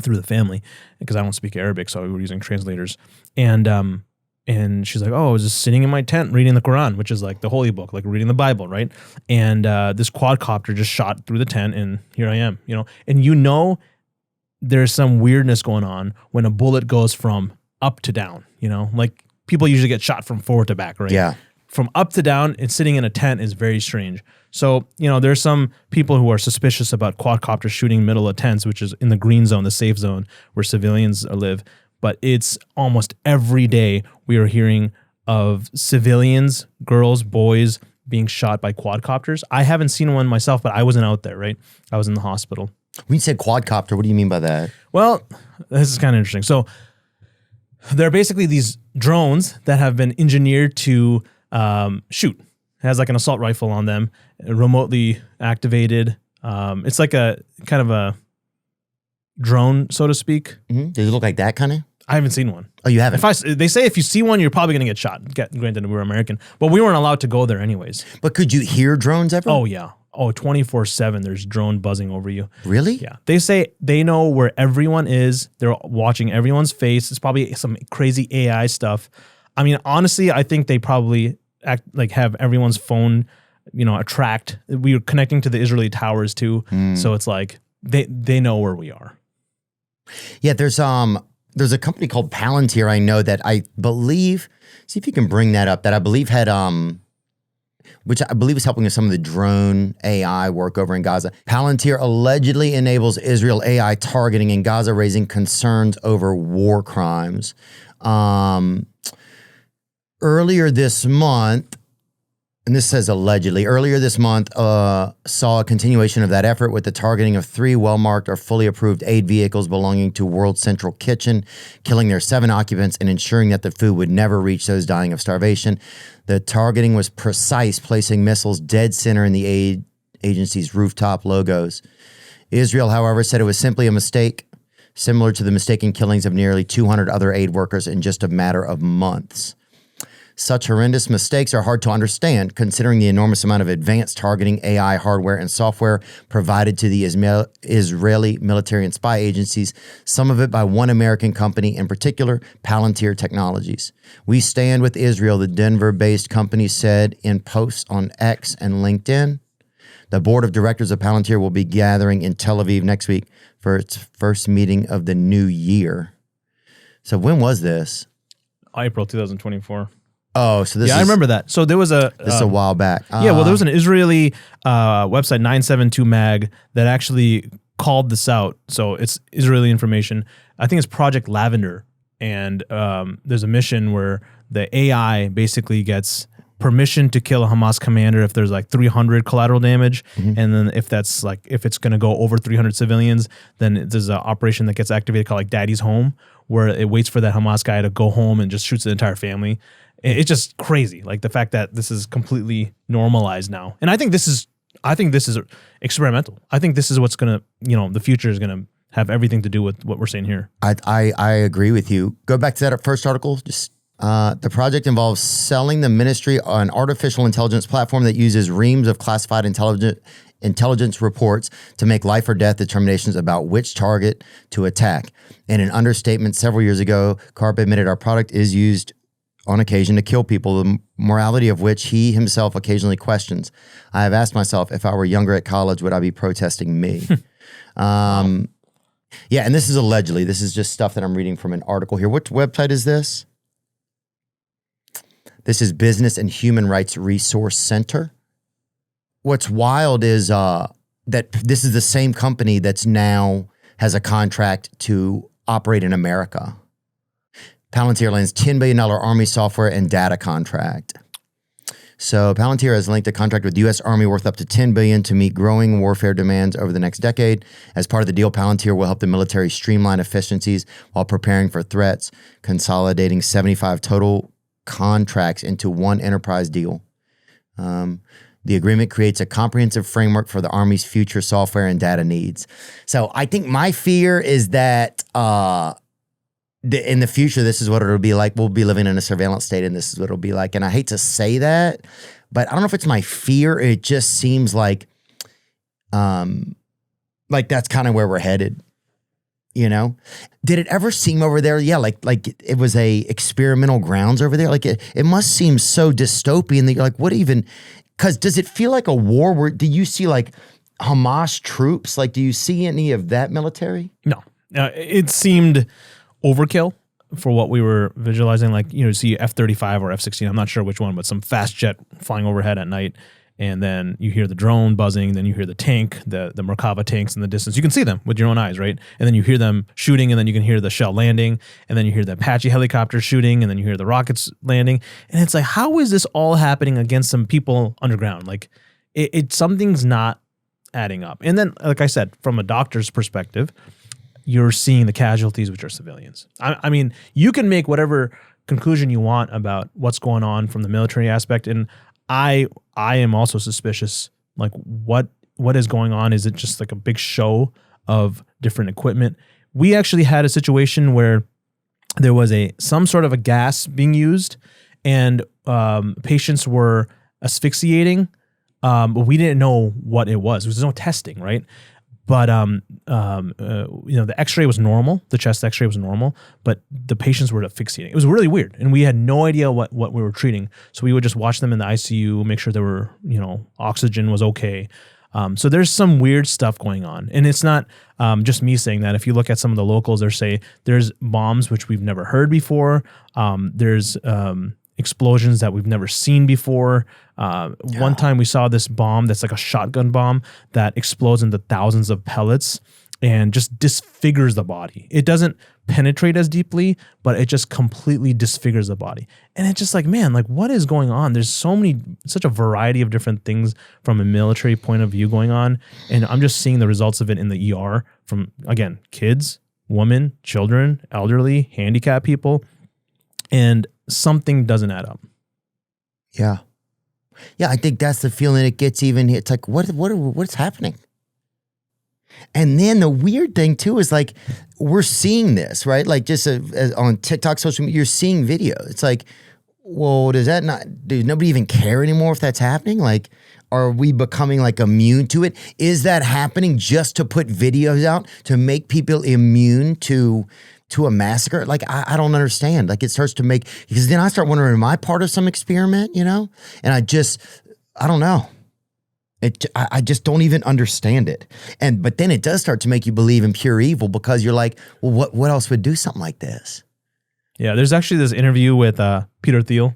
through the family? Because I don't speak Arabic, so we were using translators. And she's like, I was just sitting in my tent reading the Quran, which is like the holy book, like reading the Bible, right? And this quadcopter just shot through the tent, and here I am, and there's some weirdness going on when a bullet goes from up to down, like people usually get shot from forward to back, right? Yeah. From up to down and sitting in a tent is very strange. So, there's some people who are suspicious about quadcopters shooting middle of tents, which is in the green zone, the safe zone where civilians live. But it's almost every day we are hearing of civilians, girls, boys being shot by quadcopters. I haven't seen one myself, but I wasn't out there, right? I was in the hospital. When you said quadcopter, what do you mean by that? Well, this is kind of interesting. So they're basically these drones that have been engineered to shoot. It has like an assault rifle on them, remotely activated. It's like a kind of a drone, so to speak. Mm-hmm. Does it look like that kind of? I haven't seen one. Oh, you haven't? They say if you see one, you're probably going to get shot. Granted, we're American, but we weren't allowed to go there anyways. But could you hear drones ever? Oh, yeah. Oh, 24/7, there's drone buzzing over you. Really? Yeah. They say they know where everyone is. They're watching everyone's face. It's probably some crazy AI stuff. I mean, honestly, I think they probably have everyone's phone, tracked. We are connecting to the Israeli towers too. So it's like they know where we are. Yeah, there's a company called Palantir I know that I believe, see if you can bring that up, that I believe had which I believe is helping with some of the drone AI work over in Gaza. Palantir allegedly enables Israel AI targeting in Gaza, raising concerns over war crimes. Earlier this month, and this says allegedly, saw a continuation of that effort with the targeting of 3 well-marked or fully approved aid vehicles belonging to World Central Kitchen, killing their 7 occupants and ensuring that the food would never reach those dying of starvation. The targeting was precise, placing missiles dead center in the aid agency's rooftop logos. Israel, however, said it was simply a mistake, similar to the mistaken killings of nearly 200 other aid workers in just a matter of months. Such horrendous mistakes are hard to understand considering the enormous amount of advanced targeting AI hardware and software provided to the Israeli military and spy agencies, some of it by one American company in particular, Palantir Technologies. We stand with Israel, the Denver-based company said in posts on X and LinkedIn. The board of directors of Palantir will be gathering in Tel Aviv next week for its first meeting of the new year. So when was this? April 2024. Oh, so this is... I remember that. So there was a... This is a while back. there was an Israeli website, 972 Mag, that actually called this out. So it's Israeli information. I think it's Project Lavender. And there's a mission where the AI basically gets permission to kill a Hamas commander if there's like 300 collateral damage. Mm-hmm. And then if it's going to go over 300 civilians, then there's an operation that gets activated called like Daddy's Home, where it waits for that Hamas guy to go home and just shoots the entire family. It's just crazy. Like the fact that this is completely normalized now. And I think this is experimental. I think this is what's going to, the future is going to have everything to do with what we're saying here. I agree with you. Go back to that first article. The project involves selling the ministry an artificial intelligence platform that uses reams of classified intelligence reports to make life or death determinations about which target to attack. In an understatement several years ago, Karp admitted our product is used on occasion to kill people, the morality of which he himself occasionally questions. I have asked myself, if I were younger at college, would I be protesting me? Yeah, and this is allegedly. This is just stuff that I'm reading from an article here. What website is this? This is Business and Human Rights Resource Center. What's wild is that this is the same company that's now has a contract to operate in America. Palantir lands $10 billion Army software and data contract. So Palantir has linked a contract with the U.S. Army worth up to $10 billion to meet growing warfare demands over the next decade. As part of the deal, Palantir will help the military streamline efficiencies while preparing for threats, consolidating 75 total contracts into one enterprise deal. The agreement creates a comprehensive framework for the Army's future software and data needs. So I think my fear is that in the future, this is what it'll be like. We'll be living in a surveillance state, and this is what it'll be like. And I hate to say that, but I don't know if it's my fear. It just seems like that's kind of where we're headed. Did it ever seem over there? Yeah, like it was a experimental grounds over there. Like it must seem so dystopian that you're like, what even? Because does it feel like a war? Where do you see like Hamas troops? Like, do you see any of that military? No, it seemed overkill for what we were visualizing. Like, see F-35 or F-16. I'm not sure which one, but some fast jet flying overhead at night. And then you hear the drone buzzing, then you hear the tank, the Merkava tanks in the distance. You can see them with your own eyes, right? And then you hear them shooting, and then you can hear the shell landing, and then you hear the Apache helicopter shooting, and then you hear the rockets landing. And it's like, how is this all happening against some people underground? Like, something's not adding up. And then, like I said, from a doctor's perspective, you're seeing the casualties, which are civilians. I mean, you can make whatever conclusion you want about what's going on from the military aspect, and I am also suspicious, like what is going on? Is it just like a big show of different equipment? We actually had a situation where there was some sort of a gas being used, and patients were asphyxiating, but we didn't know what it was. There was no testing, right? But the X-ray was normal. The chest X-ray was normal, but the patients were asphyxiating. It was really weird, and we had no idea what we were treating. So we would just watch them in the ICU, make sure there were oxygen was okay. So there's some weird stuff going on, and it's not just me saying that. If you look at some of the locals, there's bombs which we've never heard before. There's explosions that we've never seen before. One time we saw this bomb that's like a shotgun bomb that explodes into thousands of pellets and just disfigures the body. It doesn't penetrate as deeply, but it just completely disfigures the body. And it's just like, man, like what is going on? There's such a variety of different things from a military point of view going on. And I'm just seeing the results of it in the ER from, again, kids, women, children, elderly, handicapped people. And something doesn't add up. Yeah. Yeah, I think that's the feeling it gets even. It's like, what's happening? And then the weird thing too is like, we're seeing this, right? Like just on TikTok, social media, you're seeing video. It's like, well, does nobody even care anymore if that's happening? Like, are we becoming like immune to it? Is that happening just to put videos out to make people immune to a massacre? Like, I don't understand. Like, it starts to make, because then I start wondering, am I part of some experiment, you know? And I don't know. I just don't even understand it. But then it does start to make you believe in pure evil, because you're like, well, what else would do something like this? Yeah, there's actually this interview with Theo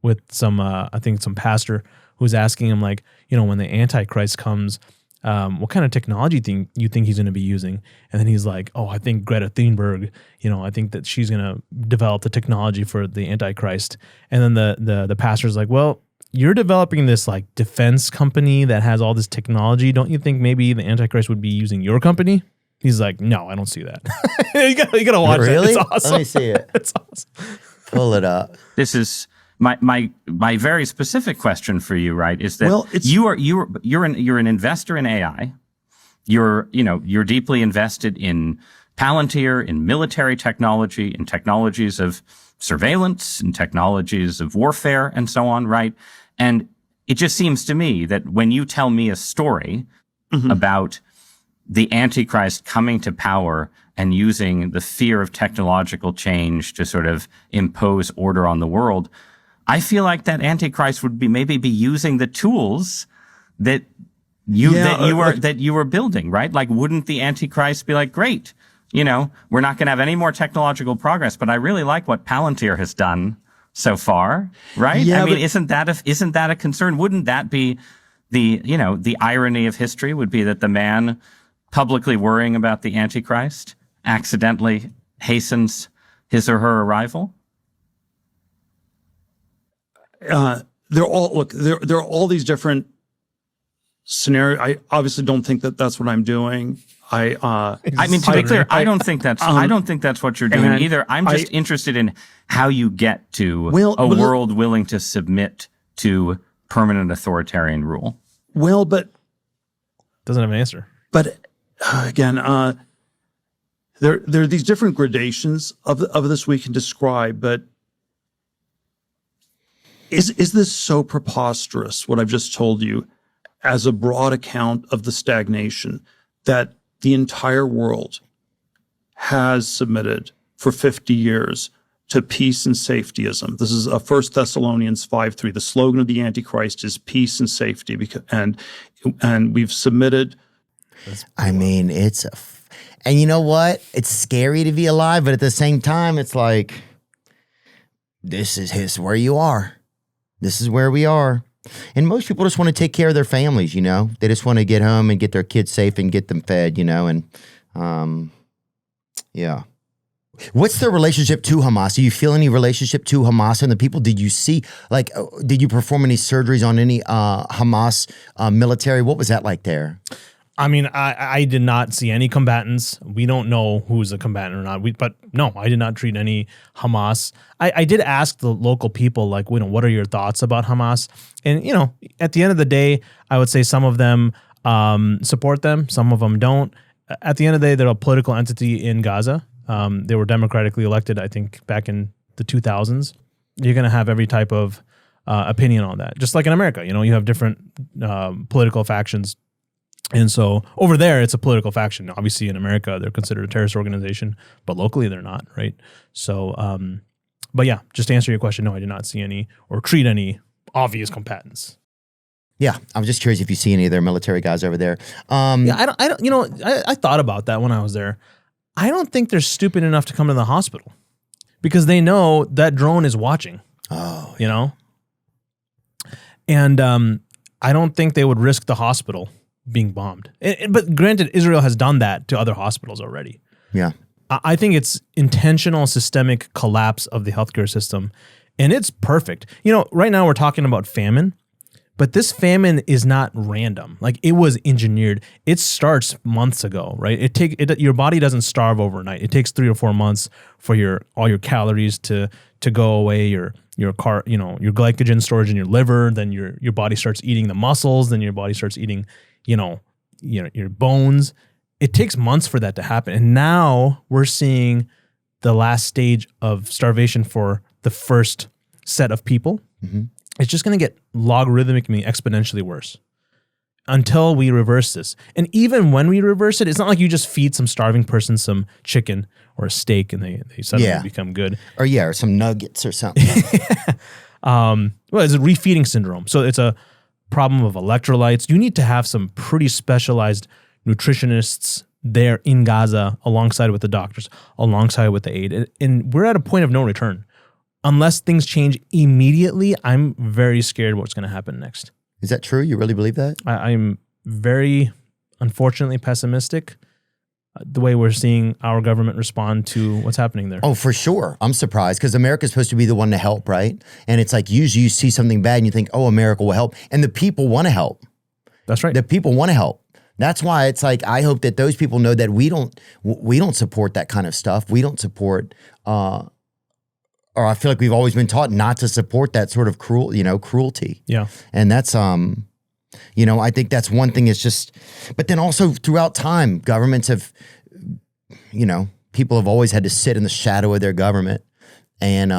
with some, I think some pastor who's asking him, like, you know, when the Antichrist comes, what kind of technology you think he's going to be using? And then he's like, oh, I think Greta Thunberg, you know, I think that she's going to develop the technology for the Antichrist. And then the pastor's like, well, you're developing this like defense company that has all this technology. Don't you think maybe the Antichrist would be using your company? He's like, no, I don't see that. you gotta watch really? It. It's awesome. Let me see it. It's awesome. Pull it up. This is my very specific question for you, right? Is that you're an investor in AI. You're deeply invested in Palantir, in military technology, in technologies of surveillance, in technologies of warfare, and so on, right? And it just seems to me that when you tell me a story about the Antichrist coming to power and using the fear of technological change to sort of impose order on the world, I feel like that Antichrist would maybe be using the tools that you were building, right? Like, wouldn't the Antichrist be like, great, you know, we're not going to have any more technological progress, but I really like what Palantir has done so far, right? Yeah, I mean, isn't that a concern? Wouldn't that be the irony of history would be that the man publicly worrying about the Antichrist accidentally hastens his or her arrival? There are all these different scenarios. I obviously don't think that that's what I'm doing. I mean, to be clear, I don't think that's what you're doing either. I'm just interested in how you get to a world willing to submit to permanent authoritarian rule. Well, but Doesn't have an answer. But again, there are these different gradations of this we can describe. But is this so preposterous, what I've just told you, as a broad account of the stagnation that the entire world has submitted for 50 years to peace and safetyism? This is 1 Thessalonians 5:3. The slogan of the Antichrist is peace and safety, and we've submitted. I mean, and you know what? It's scary to be alive, but at the same time, it's like, this is where you are. This is where we are. And most people just want to take care of their families, you know? They just want to get home and get their kids safe and get them fed, you know? And, yeah. What's their relationship to Hamas? Do you feel any relationship to Hamas and the people? Did you see, like, did you perform any surgeries on any Hamas military? What was that like there? I mean, I did not see any combatants. We don't know who's a combatant or not. But no, I did not treat any Hamas. I did ask the local people, like, what are your thoughts about Hamas? And, you know, at the end of the day, I would say some of them support them. Some of them don't. At the end of the day, they're a political entity in Gaza. They were democratically elected, I think, back in the 2000s. You're going to have every type of opinion on that. Just like in America, you know, you have different political factions. And so over there, it's a political faction. Obviously, in America, they're considered a terrorist organization, but locally, they're not, right? So, but yeah, just to answer your question, no, I did not see any or treat any obvious combatants. Yeah, I was just curious if you see any of their military guys over there. Yeah, I don't. You know, I thought about that when I was there. I don't think they're stupid enough to come to the hospital because they know that drone is watching. Oh, you know, and I don't think they would risk the hospital being bombed. But granted, Israel has done that to other hospitals already. Yeah. I think it's intentional systemic collapse of the healthcare system, and it's perfect. You know, right now we're talking about famine, but this famine is not random. Like, it was engineered. It starts months ago, right? Your body doesn't starve overnight. It takes 3 or 4 months for all your calories to go away, your glycogen storage in your liver, then your body starts eating the muscles, then your body starts eating your bones. It takes months for that to happen. And now we're seeing the last stage of starvation for the first set of people, it's just going to get logarithmically, exponentially worse until we reverse this. And even when we reverse it, it's not like you just feed some starving person some chicken or a steak and they suddenly become good. Or some nuggets or something. Well, it's a refeeding syndrome. So it's a problem of electrolytes. You need to have some pretty specialized nutritionists there in Gaza alongside with the doctors, alongside with the aid. And we're at a point of no return. Unless things change immediately, I'm very scared what's going to happen next. Is that true? You really believe that? I'm very, unfortunately, pessimistic the way we're seeing our government respond to what's happening there. Oh, for sure. I'm surprised because America's supposed to be the one to help, right? And it's like usually you see something bad and you think, oh, America will help. And the people want to help. That's right. The people want to help. That's why it's like I hope that those people know that we don't support that kind of stuff. We don't support or I feel like we've always been taught not to support that sort of cruelty. Yeah. And that's, I think that's one thing is just, but then also throughout time, governments have, people have always had to sit in the shadow of their government and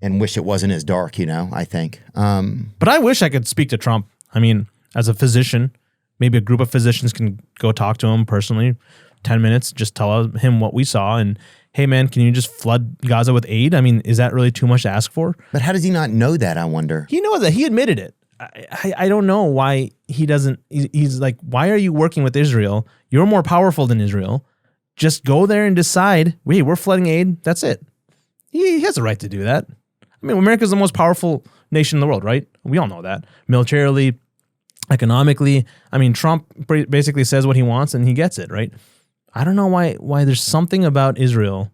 wish it wasn't as dark, I think. But I wish I could speak to Trump. I mean, as a physician, maybe a group of physicians can go talk to him personally, 10 minutes, just tell him what we saw and, hey, man, can you just flood Gaza with aid? I mean, is that really too much to ask for? But how does he not know that, I wonder? He knows that. He admitted it. I don't know why he doesn't. He's like, why are you working with Israel? You're more powerful than Israel. Just go there and decide, wait, we're flooding aid. That's it. He has a right to do that. I mean, America's the most powerful nation in the world, right? We all know that. Militarily, economically. I mean, Trump basically says what he wants and he gets it, right? I don't know why there's something about Israel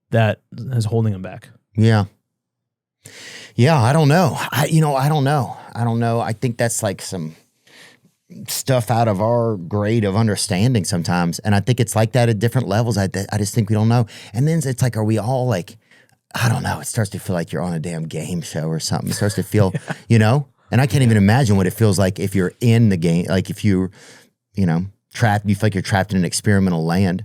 that is holding him back. Yeah. Yeah, I don't know. I don't know. I think that's like some stuff out of our grade of understanding sometimes. And I think it's like that at different levels. I just think we don't know. And then it's like, are we all like, I don't know. It starts to feel like you're on a damn game show or something. It starts to feel, and I can't even imagine what it feels like if you're in the game. Like if you're, trapped, you feel like you're trapped in an experimental land.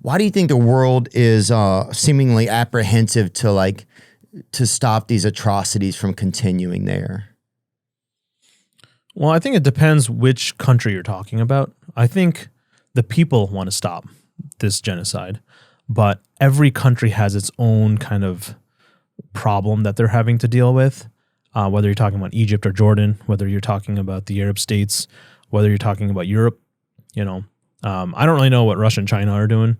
Why do you think the world is seemingly apprehensive to stop these atrocities from continuing there? Well, I think it depends which country you're talking about. I think the people want to stop this genocide, but every country has its own kind of problem that they're having to deal with, whether you're talking about Egypt or Jordan, whether you're talking about the Arab states, whether you're talking about Europe. I don't really know what Russia and China are doing,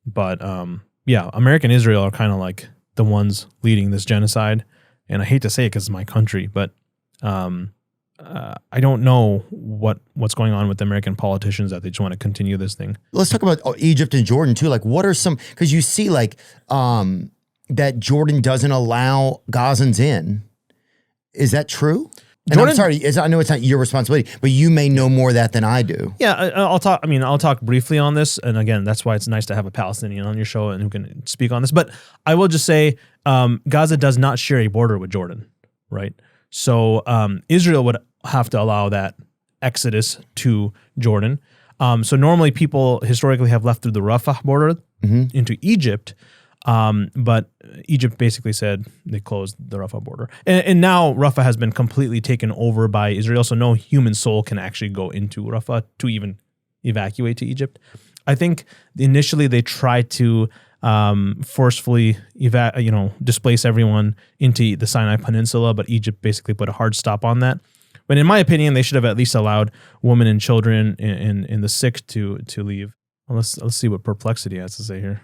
but America and Israel are kind of like the ones leading this genocide. And I hate to say it because it's my country, but I don't know what's going on with the American politicians that they just want to continue this thing. Let's talk about Egypt and Jordan too. Like what are some, because you see like that Jordan doesn't allow Gazans in. Is that true? And Jordan, I'm sorry, I know it's not your responsibility, but you may know more of that than I do. Yeah, I'll talk briefly on this. And again, that's why it's nice to have a Palestinian on your show and who can speak on this. But I will just say Gaza does not share a border with Jordan, right? So Israel would have to allow that exodus to Jordan. So normally people historically have left through the Rafa border into Egypt. But Egypt basically said they closed the Rafa border. And now Rafa has been completely taken over by Israel, so no human soul can actually go into Rafa to even evacuate to Egypt. I think initially they tried to forcefully displace everyone into the Sinai Peninsula, but Egypt basically put a hard stop on that. But in my opinion, they should have at least allowed women and children and the sick to leave. Well, let's see what Perplexity has to say here.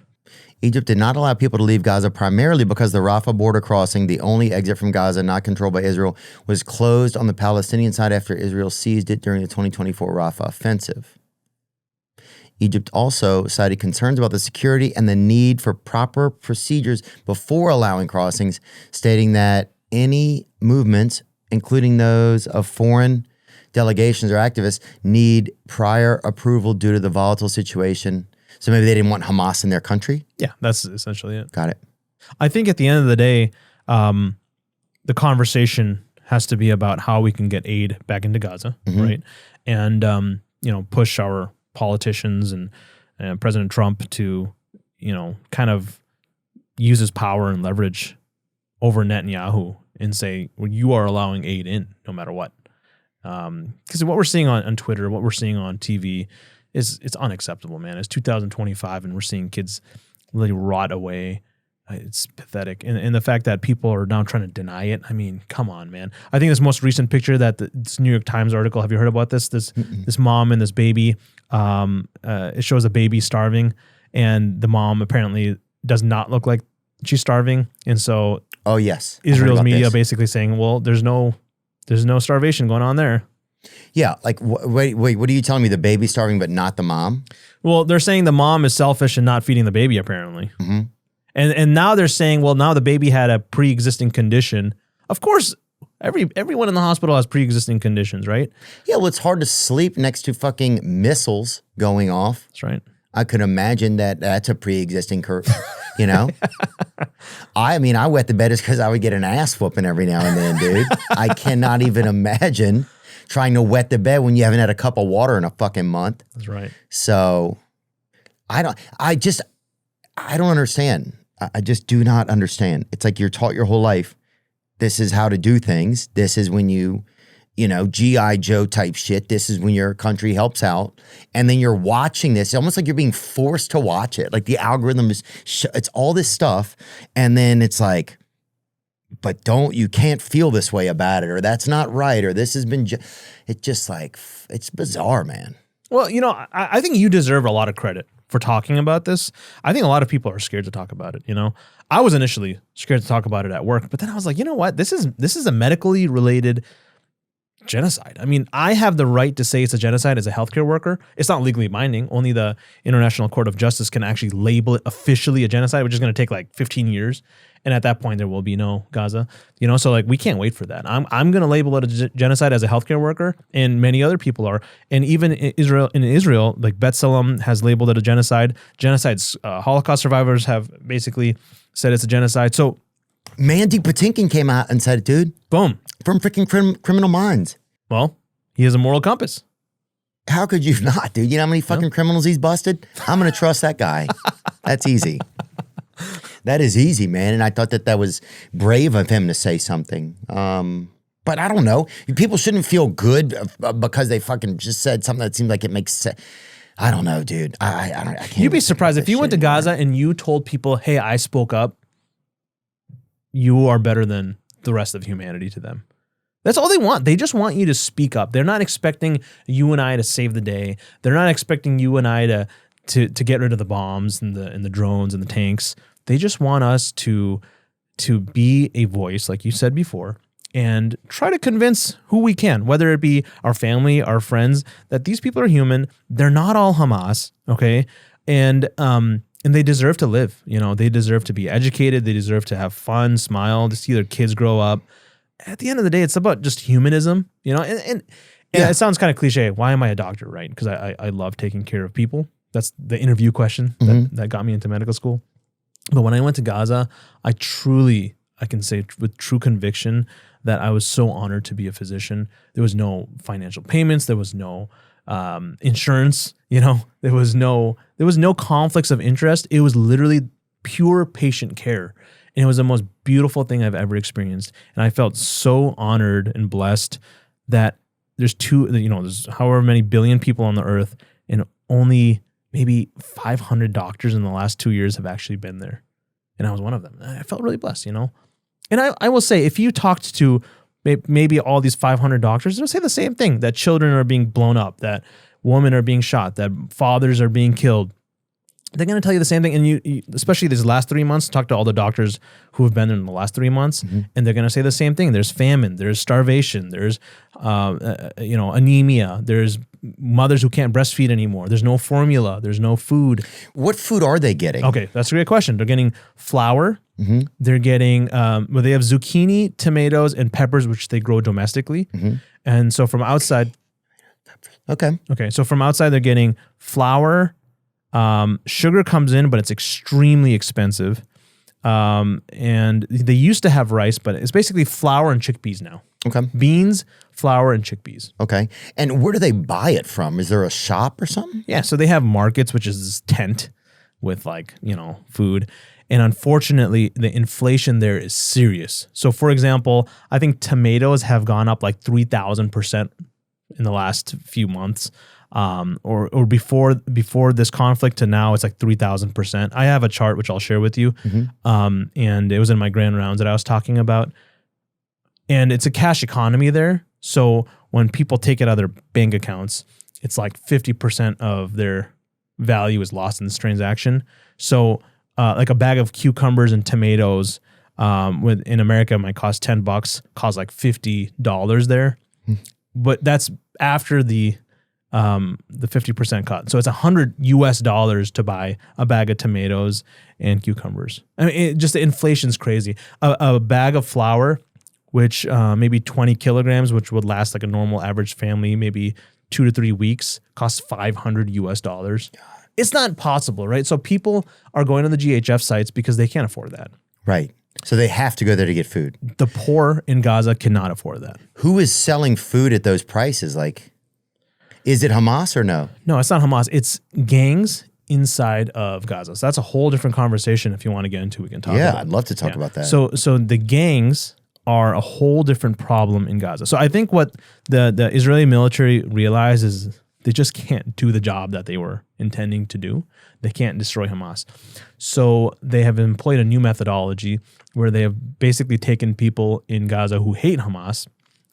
Egypt did not allow people to leave Gaza primarily because the Rafah border crossing, the only exit from Gaza not controlled by Israel, was closed on the Palestinian side after Israel seized it during the 2024 Rafah offensive. Egypt also cited concerns about the security and the need for proper procedures before allowing crossings, stating that any movements, including those of foreign delegations or activists, need prior approval due to the volatile situation. So maybe they didn't want Hamas in their country? Yeah, that's essentially it. Got it. I think at the end of the day, the conversation has to be about how we can get aid back into Gaza, right? And, push our politicians and President Trump to, kind of use his power and leverage over Netanyahu and say, well, you are allowing aid in no matter what. Because what we're seeing on Twitter, what we're seeing on TV it's unacceptable, man. It's 2025 and we're seeing kids literally rot away. It's pathetic. And the fact that people are now trying to deny it. I mean, come on, man. I think this most recent picture that this New York Times article, have you heard about this? This mom and this baby, it shows a baby starving and the mom apparently does not look like she's starving. And so Israel's media basically saying, well, there's no starvation going on there. Yeah, like, wait, what are you telling me? The baby's starving, but not the mom? Well, they're saying the mom is selfish and not feeding the baby, apparently. Mm-hmm. And now they're saying, well, now the baby had a pre-existing condition. Of course, everyone in the hospital has pre-existing conditions, right? Yeah, well, it's hard to sleep next to fucking missiles going off. That's right. I could imagine that's a pre-existing curve, you know? I mean, I wet the bed just because I would get an ass whooping every now and then, dude. I cannot even imagine trying to wet the bed when you haven't had a cup of water in a fucking month. That's right. So I don't understand. I just do not understand. It's like you're taught your whole life, this is how to do things. This is when you know, G.I. Joe type shit. This is when your country helps out. And then you're watching this. It's almost like you're being forced to watch it. Like the algorithm is, it's all this stuff. And then it's like, but you can't feel this way about it, or that's not right, or this has been, it's just like, it's bizarre, man. Well, you know, I think you deserve a lot of credit for talking about this. I think a lot of people are scared to talk about it, you know? I was initially scared to talk about it at work, but then I was like, you know what? This is a medically related genocide. I mean, I have the right to say it's a genocide as a healthcare worker. It's not legally binding. Only the International Court of Justice can actually label it officially a genocide, which is going to take like 15 years. And at that point, there will be no Gaza. You know, so like we can't wait for that. I'm going to label it a genocide as a healthcare worker, and many other people are. And even in Israel, like B'Tselem has labeled it a genocide. Holocaust survivors have basically said it's a genocide. So Mandy Patinkin came out and said, dude, boom, from freaking Criminal Minds. Well, he has a moral compass. How could you not, dude? You know how many fucking criminals he's busted? I'm going to trust that guy. That's easy. That is easy, man. And I thought that was brave of him to say something. But I don't know. People shouldn't feel good because they fucking just said something that seemed like it makes sense. I don't know, dude. I can't. You'd be surprised if you went to Gaza and you told people, hey, I spoke up. You are better than the rest of humanity to them. That's all they want. They just want you to speak up. They're not expecting you and I to save the day. They're not expecting you and I to get rid of the bombs and the drones and the tanks. They just want us to be a voice, like you said before, and try to convince who we can, whether it be our family, our friends, that these people are human. They're not all Hamas, okay? And they deserve to live. You know, they deserve to be educated. They deserve to have fun, smile, to see their kids grow up. At the end of the day, it's about just humanism, you know? And it sounds kind of cliche. Why am I a doctor, right? Because I love taking care of people. That's the interview question that got me into medical school. But when I went to Gaza, I can say with true conviction that I was so honored to be a physician. There was no financial payments. There was no insurance. You know, there was no conflicts of interest. It was literally pure patient care. And it was the most beautiful thing I've ever experienced. And I felt so honored and blessed that there's however many billion people on the earth, and only maybe 500 doctors in the last 2 years have actually been there. And I was one of them. I felt really blessed, you know? And I will say, if you talked to maybe all these 500 doctors, they'll say the same thing, that children are being blown up, that women are being shot, that fathers are being killed. They're going to tell you the same thing. And you especially these last 3 months, talk to all the doctors who have been there in the last 3 months, and they're going to say the same thing. There's famine, there's starvation, there's anemia, there's mothers who can't breastfeed anymore. There's no formula, there's no food. What food are they getting? Okay, that's a great question. They're getting flour. They're getting, they have zucchini, tomatoes, and peppers, which they grow domestically. And so from outside, so from outside, they're getting flour. Sugar comes in, but it's extremely expensive. And they used to have rice, but it's basically flour and chickpeas now. Okay. Beans, flour, and chickpeas. Okay. And where do they buy it from? Is there a shop or something? Yeah. So they have markets, which is this tent with food. And unfortunately, the inflation there is serious. So for example, I think tomatoes have gone up like 3,000% in the last few months. Or before this conflict to now, it's like 3,000%. I have a chart which I'll share with you. And it was in my grand rounds that I was talking about. And it's a cash economy there. So when people take it out of their bank accounts, it's like 50% of their value is lost in this transaction. So like a bag of cucumbers and tomatoes in America might cost $10, cost like $50 there. But that's after the 50% cut. So it's $100 to buy a bag of tomatoes and cucumbers. I mean, just the inflation's crazy. A bag of flour, which maybe 20 kilograms, which would last like a normal average family, maybe 2 to 3 weeks, costs $500. It's not possible, right? So people are going to the GHF sites because they can't afford that. Right. So they have to go there to get food. The poor in Gaza cannot afford that. Who is selling food at those prices? Like, is it Hamas or no? No, it's not Hamas. It's gangs inside of Gaza. So that's a whole different conversation. If you want to get into, we can talk about it. I'd love to talk about that. So the gangs are a whole different problem in Gaza. So I think what the Israeli military realized is they just can't do the job that they were intending to do. They can't destroy Hamas. So they have employed a new methodology where they have basically taken people in Gaza who hate Hamas,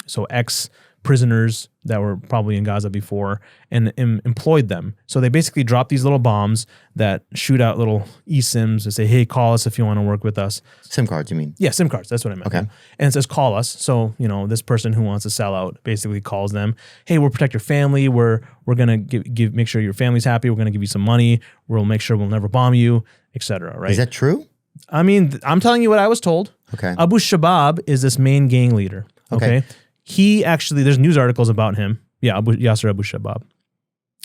so ex-prisoners that were probably in Gaza before, and employed them. So they basically drop these little bombs that shoot out little eSIMs and say, hey, call us if you want to work with us. SIM cards, you mean? Yeah, SIM cards. That's what I meant. Okay. And it says, call us. So, this person who wants to sell out basically calls them. Hey, we'll protect your family. We're going to make sure your family's happy. We're going to give you some money. We'll make sure we'll never bomb you, etc. Right? Is that true? I mean, I'm telling you what I was told. Okay. Abu Shabab is this main gang leader. Okay. He actually, there's news articles about him. Yeah, Yasser Abu Shabab.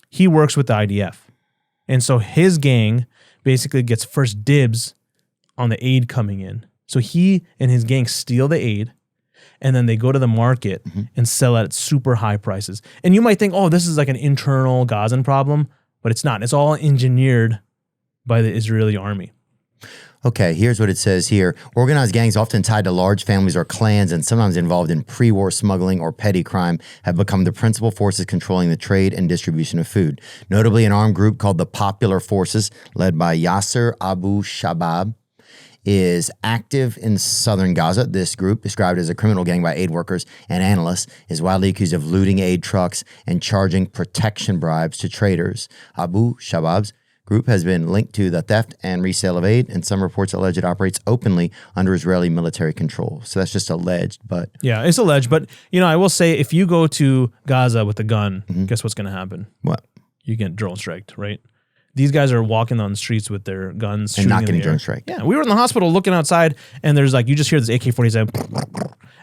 He works with the IDF. And so his gang basically gets first dibs on the aid coming in. So he and his gang steal the aid, and then they go to the market and sell at super high prices. And you might think, oh, this is like an internal Gazan problem, but it's not. It's all engineered by the Israeli army. Okay, here's what it says here. Organized gangs often tied to large families or clans and sometimes involved in pre-war smuggling or petty crime have become the principal forces controlling the trade and distribution of food. Notably, an armed group called the Popular Forces, led by Yasser Abu Shabab, is active in southern Gaza. This group, described as a criminal gang by aid workers and analysts, is widely accused of looting aid trucks and charging protection bribes to traders. Abu Shabab's group has been linked to the theft and resale of aid, and some reports allege it operates openly under Israeli military control. So that's just alleged, but... Yeah, it's alleged, but, I will say, if you go to Gaza with a gun, guess what's going to happen? What? You get drone striked, right? These guys are walking on the streets with their guns. And not getting drone striked. Yeah, we were in the hospital looking outside, and there's you just hear this AK-47.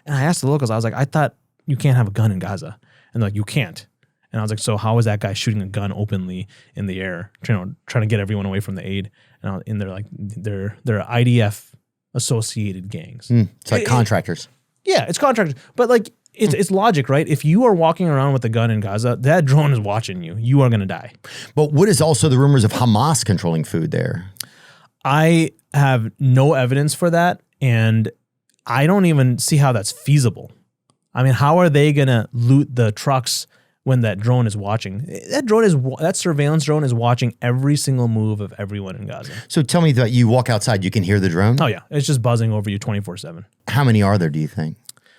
And I asked the locals, I was like, I thought you can't have a gun in Gaza. And they're like, you can't. And I was like, so how is that guy shooting a gun openly in the air, trying to get everyone away from the aid? And they're like, they're IDF associated gangs. It's like contractors. Yeah, it's contractors. But it's logic, right? If you are walking around with a gun in Gaza, that drone is watching you. You are going to die. But what is also the rumors of Hamas controlling food there? I have no evidence for that, and I don't even see how that's feasible. I mean, how are they going to loot the trucks when that drone is watching? That surveillance drone is watching every single move of everyone in Gaza. So tell me that you walk outside, you can hear the drone? Oh yeah, it's just buzzing over you 24/7. How many are there, do you think?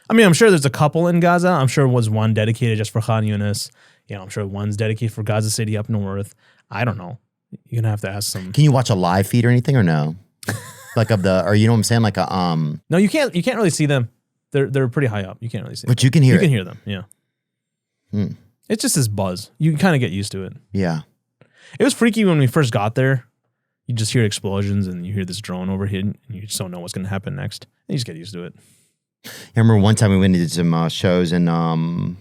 I mean, I'm sure there's a couple in Gaza. I'm sure was one dedicated just for Khan Yunis. I'm sure one's dedicated for Gaza City up north. I don't know. You're gonna have to ask some. Can you watch a live feed or anything or no? Or you know what I'm saying? No, you can't. You can't really see them. They're pretty high up. You can't really see them. But you can hear You can hear them, yeah. It's just this buzz. You can kind of get used to it. Yeah. It was freaky when we first got there. You just hear explosions and you hear this drone overhead and you just don't know what's going to happen next. And you just get used to it. I remember one time we went and did some shows and I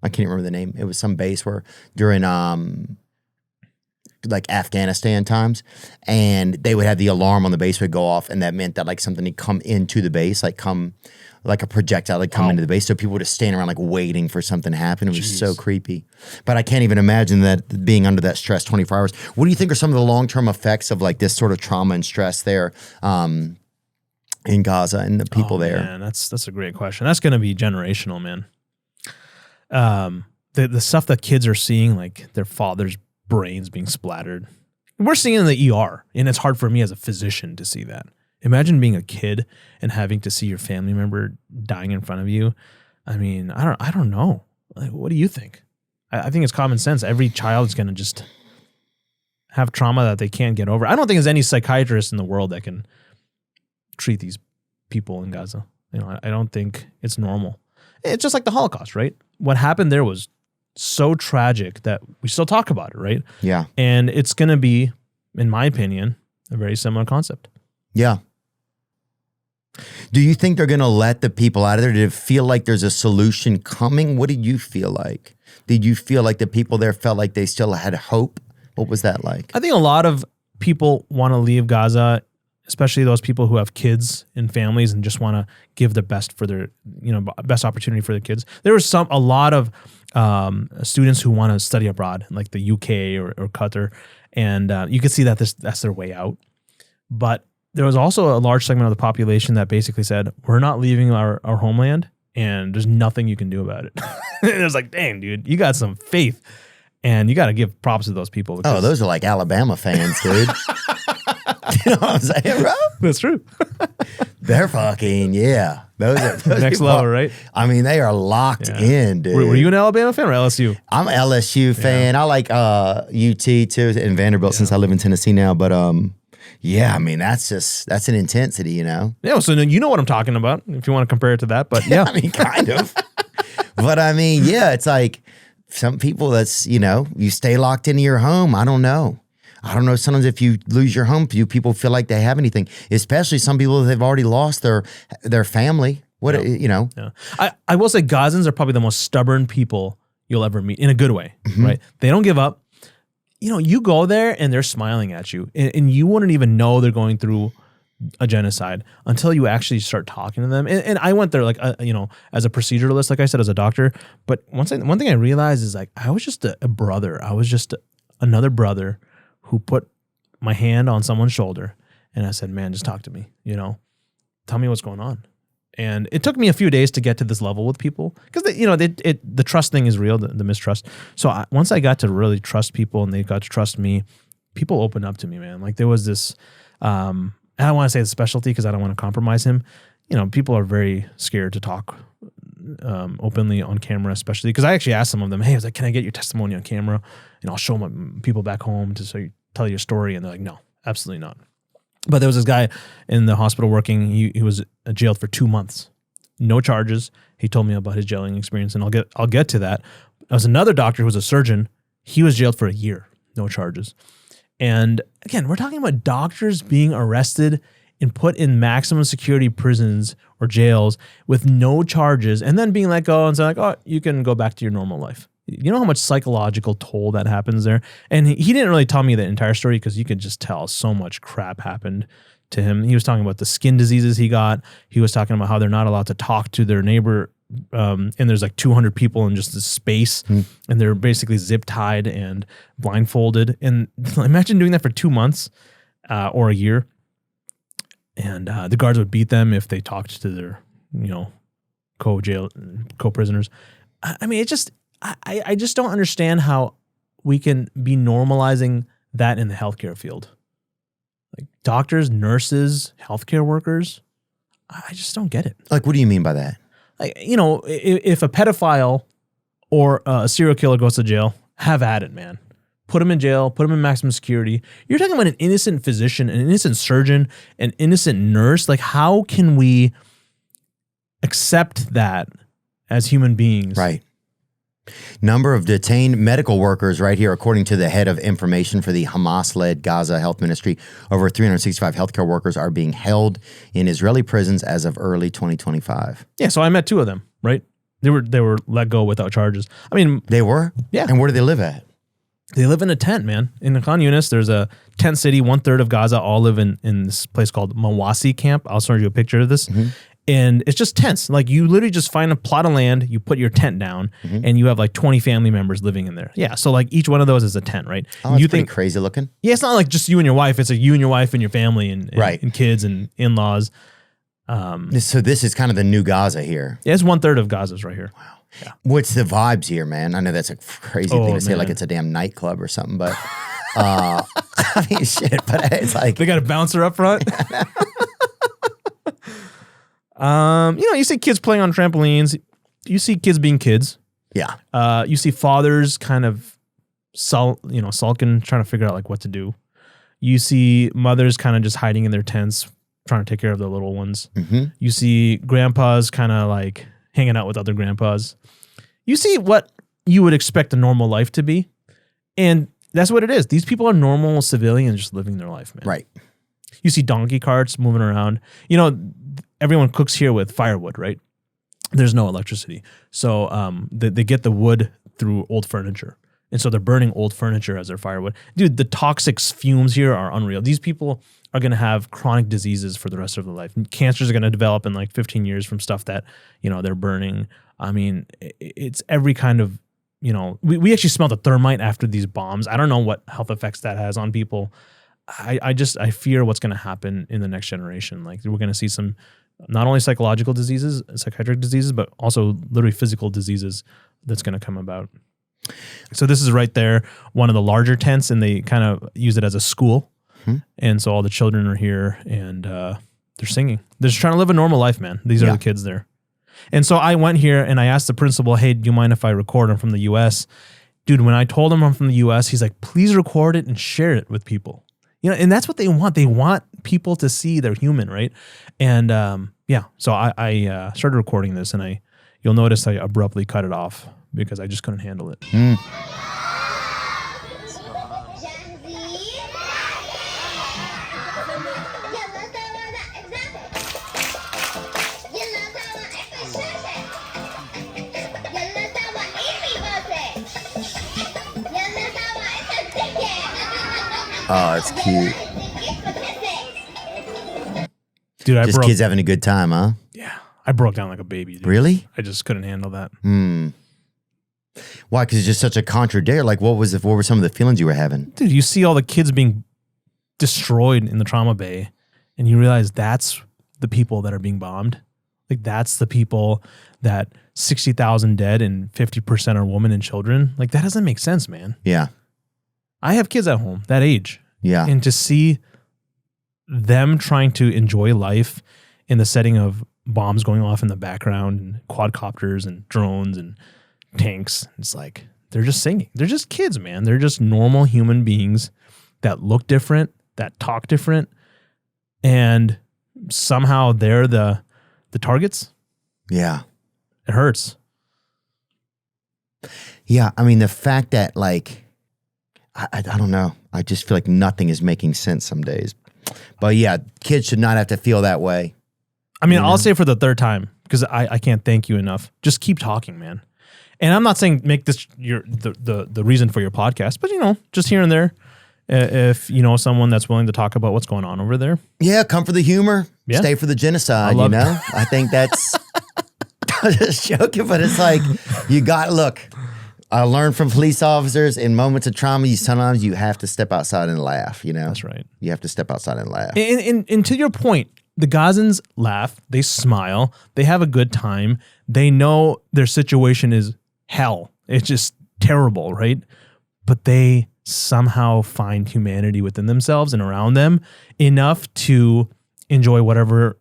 can't remember the name. It was some base where during Afghanistan times, and they would have the alarm on the base would go off, and that meant that something had come into the base, like a projectile that come into the base. So people would just stand around like waiting for something to happen. It was so creepy. But I can't even imagine that being under that stress 24 hours. What do you think are some of the long-term effects of like this sort of trauma and stress there in Gaza and the people there? Man, that's a great question. That's going to be generational, man. The stuff that kids are seeing, like their father's brains being splattered. We're seeing it in the ER, and it's hard for me as a physician to see that. Imagine being a kid and having to see your family member dying in front of you. I mean, I don't know. Like, what do you think? I think it's common sense. Every child is going to just have trauma that they can't get over. I don't think there's any psychiatrist in the world that can treat these people in Gaza. You know, I don't think it's normal. It's just like the Holocaust, right? What happened there was so tragic that we still talk about it, right? Yeah. And it's going to be, in my opinion, a very similar concept. Yeah. Do you think they're going to let the people out of there? Did it feel like there's a solution coming? What did you feel like? Did you feel like the people there felt like they still had hope? What was that like? I think a lot of people want to leave Gaza, especially those people who have kids and families and just want to give the best for their, best opportunity for their kids. There was a lot of students who want to study abroad, like the UK or Qatar, and you could see that that's their way out. But there was also a large segment of the population that basically said, we're not leaving our homeland, and there's nothing you can do about it. It was like, dang, dude, you got some faith, and you got to give props to those people. Oh, those are like Alabama fans, dude. You know what I'm saying, bro? That's true. They're fucking, yeah. Those next level, right? I mean, they are locked in, dude. Were you an Alabama fan or LSU? I'm an LSU fan. I like UT too, and Vanderbilt since I live in Tennessee now. But yeah, I mean, that's an intensity, you know? Yeah, so you know what I'm talking about, if you want to compare it to that. But yeah. I mean, kind of. But I mean, yeah, it's like some people that's, you stay locked into your home. I don't know. Sometimes if you lose your home, people feel like they have anything, especially some people, they've already lost their family. Yeah. I will say Gazans are probably the most stubborn people you'll ever meet in a good way, right? They don't give up. You go there and they're smiling at you and you wouldn't even know they're going through a genocide until you actually start talking to them. And I went there like, as a proceduralist, like I said, as a doctor. But one thing I realized is like, I was just a brother. I was just another brother who put my hand on someone's shoulder and I said, man, just talk to me, tell me what's going on. And it took me a few days to get to this level with people because, the trust thing is real, the mistrust. So once I got to really trust people and they got to trust me, people opened up to me, man. Like there was this, and I don't want to say the specialty because I don't want to compromise him. People are very scared to talk openly on camera, especially because I actually asked some of them, hey, I was like, can I get your testimony on camera? And I'll show my people back home to tell your story. And they're like, no, absolutely not. But there was this guy in the hospital working. He was jailed for 2 months, no charges. He told me about his jailing experience, and I'll get to that. There was another doctor who was a surgeon. He was jailed for a year, no charges. And again, we're talking about doctors being arrested and put in maximum security prisons or jails with no charges, and then being let go and say like, oh, you can go back to your normal life. You know how much psychological toll that happens there? And he didn't really tell me the entire story because you could just tell so much crap happened to him. He was talking about the skin diseases he got. He was talking about how they're not allowed to talk to their neighbor. And there's like 200 people in just this space and they're basically zip tied and blindfolded. And imagine doing that for 2 months or a year. And the guards would beat them if they talked to their, co-prisoners. I mean, I just don't understand how we can be normalizing that in the healthcare field. Like doctors, nurses, healthcare workers, I just don't get it. Like, what do you mean by that? Like, if a pedophile or a serial killer goes to jail, have at it, man. Put him in jail, put him in maximum security. You're talking about an innocent physician, an innocent surgeon, an innocent nurse. Like, how can we accept that as human beings? Right. Number of detained medical workers right here, according to the head of information for the Hamas-led Gaza Health Ministry, over 365 healthcare workers are being held in Israeli prisons as of early 2025. Yeah, so I met 2 of them, right? They were let go without charges. I mean, they were? Yeah. And where do they live at? They live in a tent, man. In Khan Yunis, there's a tent city. 1/3 of Gaza all live in this place called Mawasi camp. I'll send you a picture of this. And it's just tents. Like you literally just find a plot of land, you put your tent down, and you have like 20 family members living in there. Yeah. So like each one of those is a tent, right? Oh, it's pretty crazy looking. Yeah, it's not like just you and your wife. It's like you and your wife and your family and kids and in-laws. So this is kind of the new Gaza here. Yeah, it's 1/3 of Gaza's right here. Wow. Yeah. What's the vibes here, man? I know that's a crazy thing to say, like it's a damn nightclub or something, but I mean, shit. But it's like they got a bouncer up front. You see kids playing on trampolines. You see kids being kids. Yeah. You see fathers kind of sulking, trying to figure out like what to do. You see mothers kind of just hiding in their tents, trying to take care of their little ones. You see grandpas kind of like hanging out with other grandpas. You see what you would expect a normal life to be. And that's what it is. These people are normal civilians just living their life, man. Right. You see donkey carts moving around. Everyone cooks here with firewood, right? There's no electricity. So they get the wood through old furniture. And so they're burning old furniture as their firewood. Dude, the toxic fumes here are unreal. These people are going to have chronic diseases for the rest of their life. Cancers are going to develop in like 15 years from stuff that, they're burning. I mean, it's every kind of, we actually smell the thermite after these bombs. I don't know what health effects that has on people. I fear what's going to happen in the next generation. Like we're going to see some, not only psychological diseases, psychiatric diseases, but also literally physical diseases that's going to come about. So this is right there, one of the larger tents, and they kind of use it as a school. And so all the children are here and they're singing. They're just trying to live a normal life, man. These are the kids there. And so I went here and I asked the principal, hey, do you mind if I record? I'm from the U.S. Dude, when I told him I'm from the U.S., he's like, please record it and share it with people. And that's what they want. They want people to see they're human, right? And so I started recording this, and you'll notice I abruptly cut it off because I just couldn't handle it. Oh, it's cute. Dude, just kids having a good time, huh? Yeah. I broke down like a baby. Dude. Really? I just couldn't handle that. Why? Because it's just such a contradiction. Like, what were some of the feelings you were having? Dude, you see all the kids being destroyed in the trauma bay, and you realize that's the people that are being bombed. Like, that's the people that 60,000 dead and 50% are women and children. Like, that doesn't make sense, man. Yeah. I have kids at home that age. Yeah. And to see them trying to enjoy life in the setting of bombs going off in the background and quadcopters and drones and tanks, it's like they're just singing. They're just kids, man. They're just normal human beings that look different, that talk different, and somehow they're the targets. Yeah. It hurts. Yeah. I mean, the fact that like, I don't know. I just feel like nothing is making sense some days. But yeah, kids should not have to feel that way. I mean, I'll say for the third time, because I can't thank you enough. Just keep talking, man. And I'm not saying make this the reason for your podcast, but just here and there, if you know someone that's willing to talk about what's going on over there. Yeah, come for the humor, stay for the genocide. I think that's. I'm just joking, but it's like look. I learned from police officers in moments of trauma, sometimes you have to step outside and laugh, That's right. You have to step outside and laugh. And to your point, the Gazans laugh, they smile, they have a good time. They know their situation is hell. It's just terrible, right? But they somehow find humanity within themselves and around them enough to enjoy whatever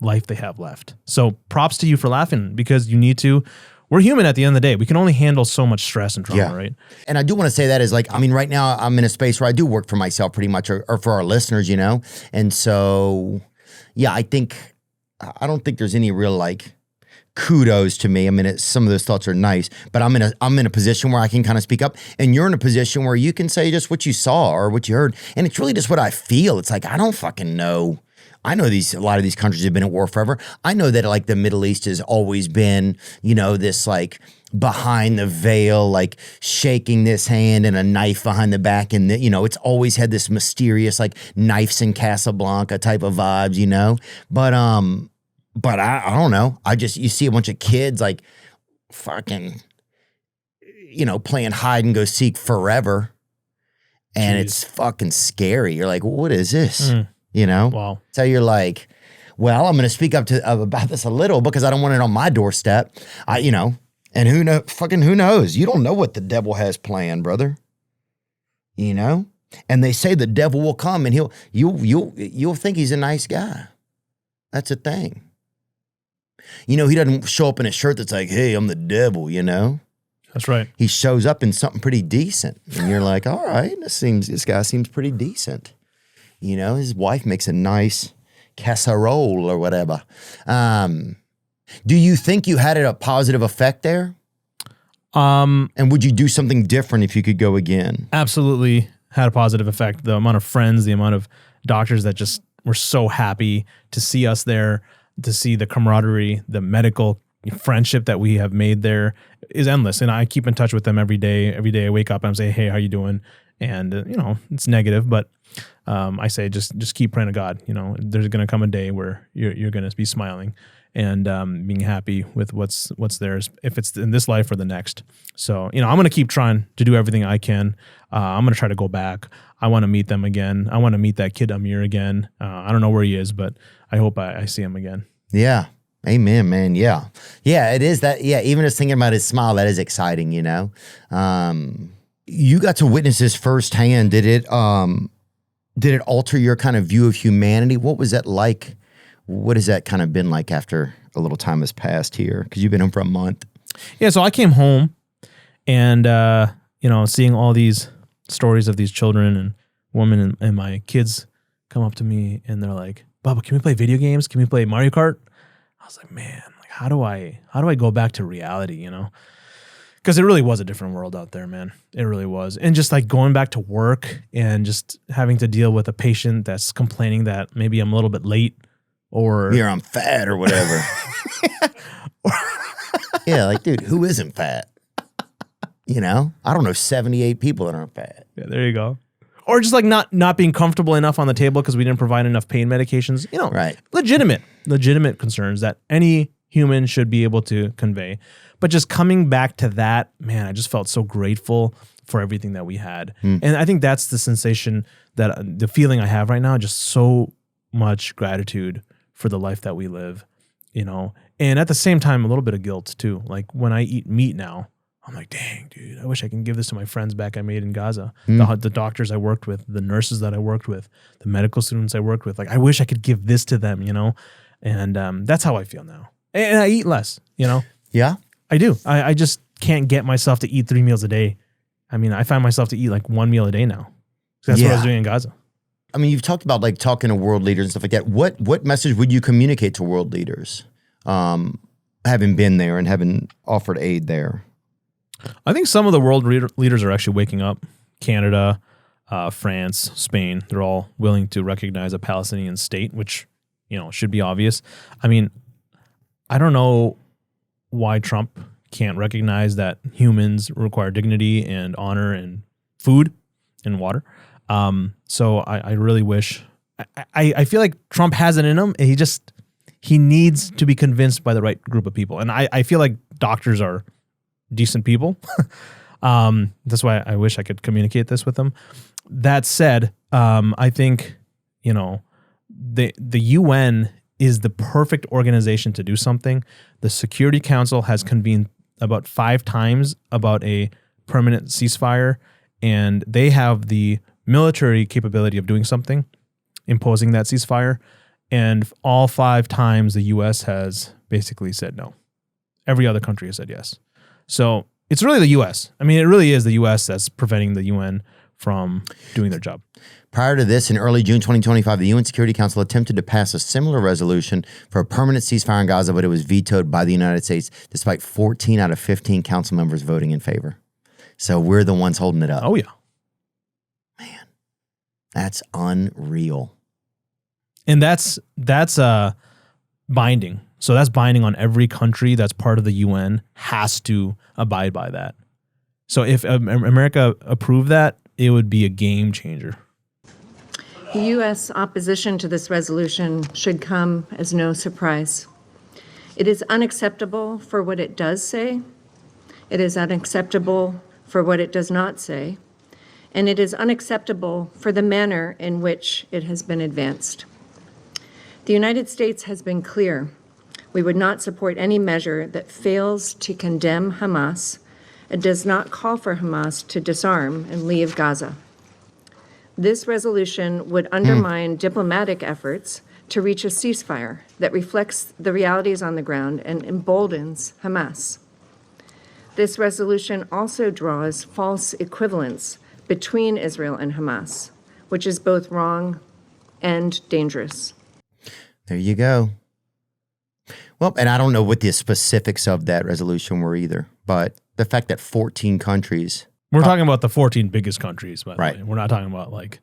life they have left. So props to you for laughing, because you need to. We're human at the end of the day. We can only handle so much stress and trauma, right? And I do want to say that is like, I mean, right now I'm in a space where I do work for myself pretty much, or for our listeners, And so, yeah, I don't think there's any real like kudos to me. I mean, some of those thoughts are nice, but I'm in a position where I can kind of speak up, and you're in a position where you can say just what you saw or what you heard. And it's really just what I feel. It's like, I don't fucking know. I know a lot of these countries have been at war forever. I know that like the Middle East has always been, this like behind the veil, like shaking this hand and a knife behind the back. And, it's always had this mysterious like knives in Casablanca type of vibes, But But I don't know. You see a bunch of kids like fucking, playing hide and go seek forever. And it's fucking scary. You're like, what is this? Wow. So you're like, well, I'm going to speak up about this a little because I don't want it on my doorstep. And who knows? You don't know what the devil has planned, brother. And they say the devil will come and you'll think he's a nice guy. That's a thing. He doesn't show up in a shirt that's like, hey, I'm the devil, That's right. He shows up in something pretty decent. And you're like, all right, this guy seems pretty decent. His wife makes a nice casserole or whatever. Do you think you had a positive effect there? And would you do something different if you could go again? Absolutely had a positive effect. The amount of friends, the amount of doctors that just were so happy to see us there, to see the camaraderie, the medical friendship that we have made there is endless. And I keep in touch with them every day. Every day I wake up and I'm saying, hey, how you doing? And, it's negative, but I say, just keep praying to God. There's going to come a day where you're going to be smiling and being happy with what's theirs, if it's in this life or the next. So, I'm going to keep trying to do everything I can. I'm going to try to go back. I want to meet them again. I want to meet that kid Amir again. I don't know where he is, but I hope I see him again. Yeah. Amen, man. Yeah. Yeah, it is that. Yeah. Even just thinking about his smile, that is exciting, You got to witness this firsthand. Did it alter your kind of view of humanity? What was that like? What has that kind of been like after a little time has passed here? Because you've been home for a month. Yeah. So I came home and, seeing all these stories of these children and women and my kids come up to me and they're like, Bubba, can we play video games? Can we play Mario Kart? I was like, man, how do I go back to reality, Because it really was a different world out there, man. It really was. And just like going back to work and just having to deal with a patient that's complaining that maybe I'm a little bit late or... Yeah, I'm fat or whatever. Yeah, like, dude, who isn't fat? I don't know 78 people that aren't fat. Yeah, there you go. Or just like not being comfortable enough on the table because we didn't provide enough pain medications. Right. Legitimate concerns that any human should be able to convey. But just coming back to that, man, I just felt so grateful for everything that we had. And I think that's the sensation, the feeling I have right now, just so much gratitude for the life that we live, And at the same time, a little bit of guilt too. Like when I eat meat now, I'm like, dang, dude, I wish I can give this to my friends back I made in Gaza. The doctors I worked with, the nurses that I worked with, the medical students I worked with. Like, I wish I could give this to them, And that's how I feel now. And I eat less, Yeah? I do. I just can't get myself to eat 3 meals a day. I mean, I find myself to eat like 1 meal a day now. That's what I was doing in Gaza. I mean, you've talked about like talking to world leaders and stuff like that. What message would you communicate to world leaders, having been there and having offered aid there? I think some of the world leaders are actually waking up. Canada, France, Spain, they're all willing to recognize a Palestinian state, which, should be obvious. I mean, I don't know why Trump can't recognize that humans require dignity and honor and food and water. So I really wish, I feel like Trump has it in him. He needs to be convinced by the right group of people. And I feel like doctors are decent people. That's why I wish I could communicate this with them. That said, I think, the UN is the perfect organization to do something. The Security Council has convened about 5 times about a permanent ceasefire, and they have the military capability of doing something, imposing that ceasefire. And all 5 times the US has basically said no. Every other country has said yes. So it's really the US. I mean, it really is the US that's preventing the UN from doing their job. Prior to this, in early June 2025, the UN Security Council attempted to pass a similar resolution for a permanent ceasefire in Gaza, but it was vetoed by the United States, despite 14 out of 15 council members voting in favor. So we're the ones holding it up. Oh, yeah. Man, that's unreal. And that's binding. So that's binding on every country that's part of the UN has to abide by that. So if America approved that, it would be a game changer. The U.S. opposition to this resolution should come as no surprise. It is unacceptable for what it does say. It is unacceptable for what it does not say. And it is unacceptable for the manner in which it has been advanced. The United States has been clear. We would not support any measure that fails to condemn Hamas and does not call for Hamas to disarm and leave Gaza. This resolution would undermine diplomatic efforts to reach a ceasefire that reflects the realities on the ground and emboldens Hamas. This resolution also draws false equivalence between Israel and Hamas, which is both wrong and dangerous. There you go. Well, and I don't know what the specifics of that resolution were either, but the fact that 14 countries... We're talking about the 14 biggest countries, by the right. way. We're not talking about like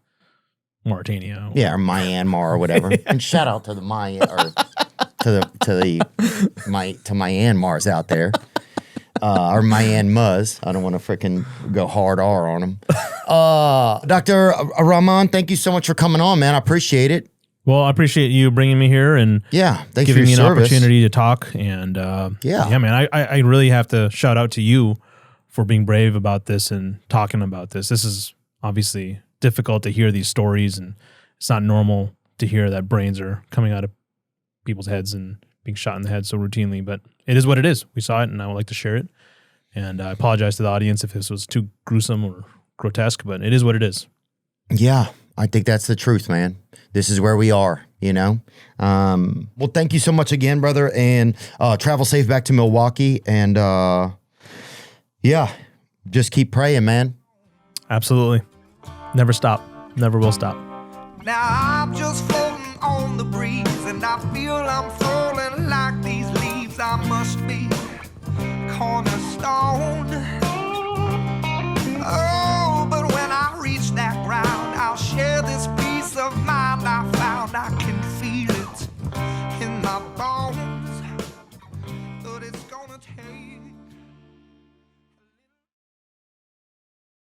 Mauritania. Yeah, or Myanmar or whatever. And shout out to the Myanmars out there. Or Myanmars. I don't want to freaking go hard R on them. Dr. Rahman, thank you so much for coming on, man. I appreciate it. Well, I appreciate you bringing me here and thanks giving for your me an service. opportunity to talk. And yeah, man, I really have to shout out to you for being brave about this and talking about this. This is obviously difficult to hear these stories, and it's not normal to hear that brains are coming out of people's heads and being shot in the head so routinely, but it is what it is. We saw it, and I would like to share it. And I apologize to the audience if this was too gruesome or grotesque, but it is what it is. Yeah, I think that's the truth, man. This is where we are, you know? Well, thank you so much again, brother, and travel safe back to Milwaukee, and yeah, just keep praying, man. Absolutely. Never stop. Never will stop. Now I'm just floating on the breeze, and I feel I'm falling like these leaves. I must be cornerstone. Oh, but when I reach that ground, I'll share this peace of mind I found. I can feel it in my bones, but it's gonna take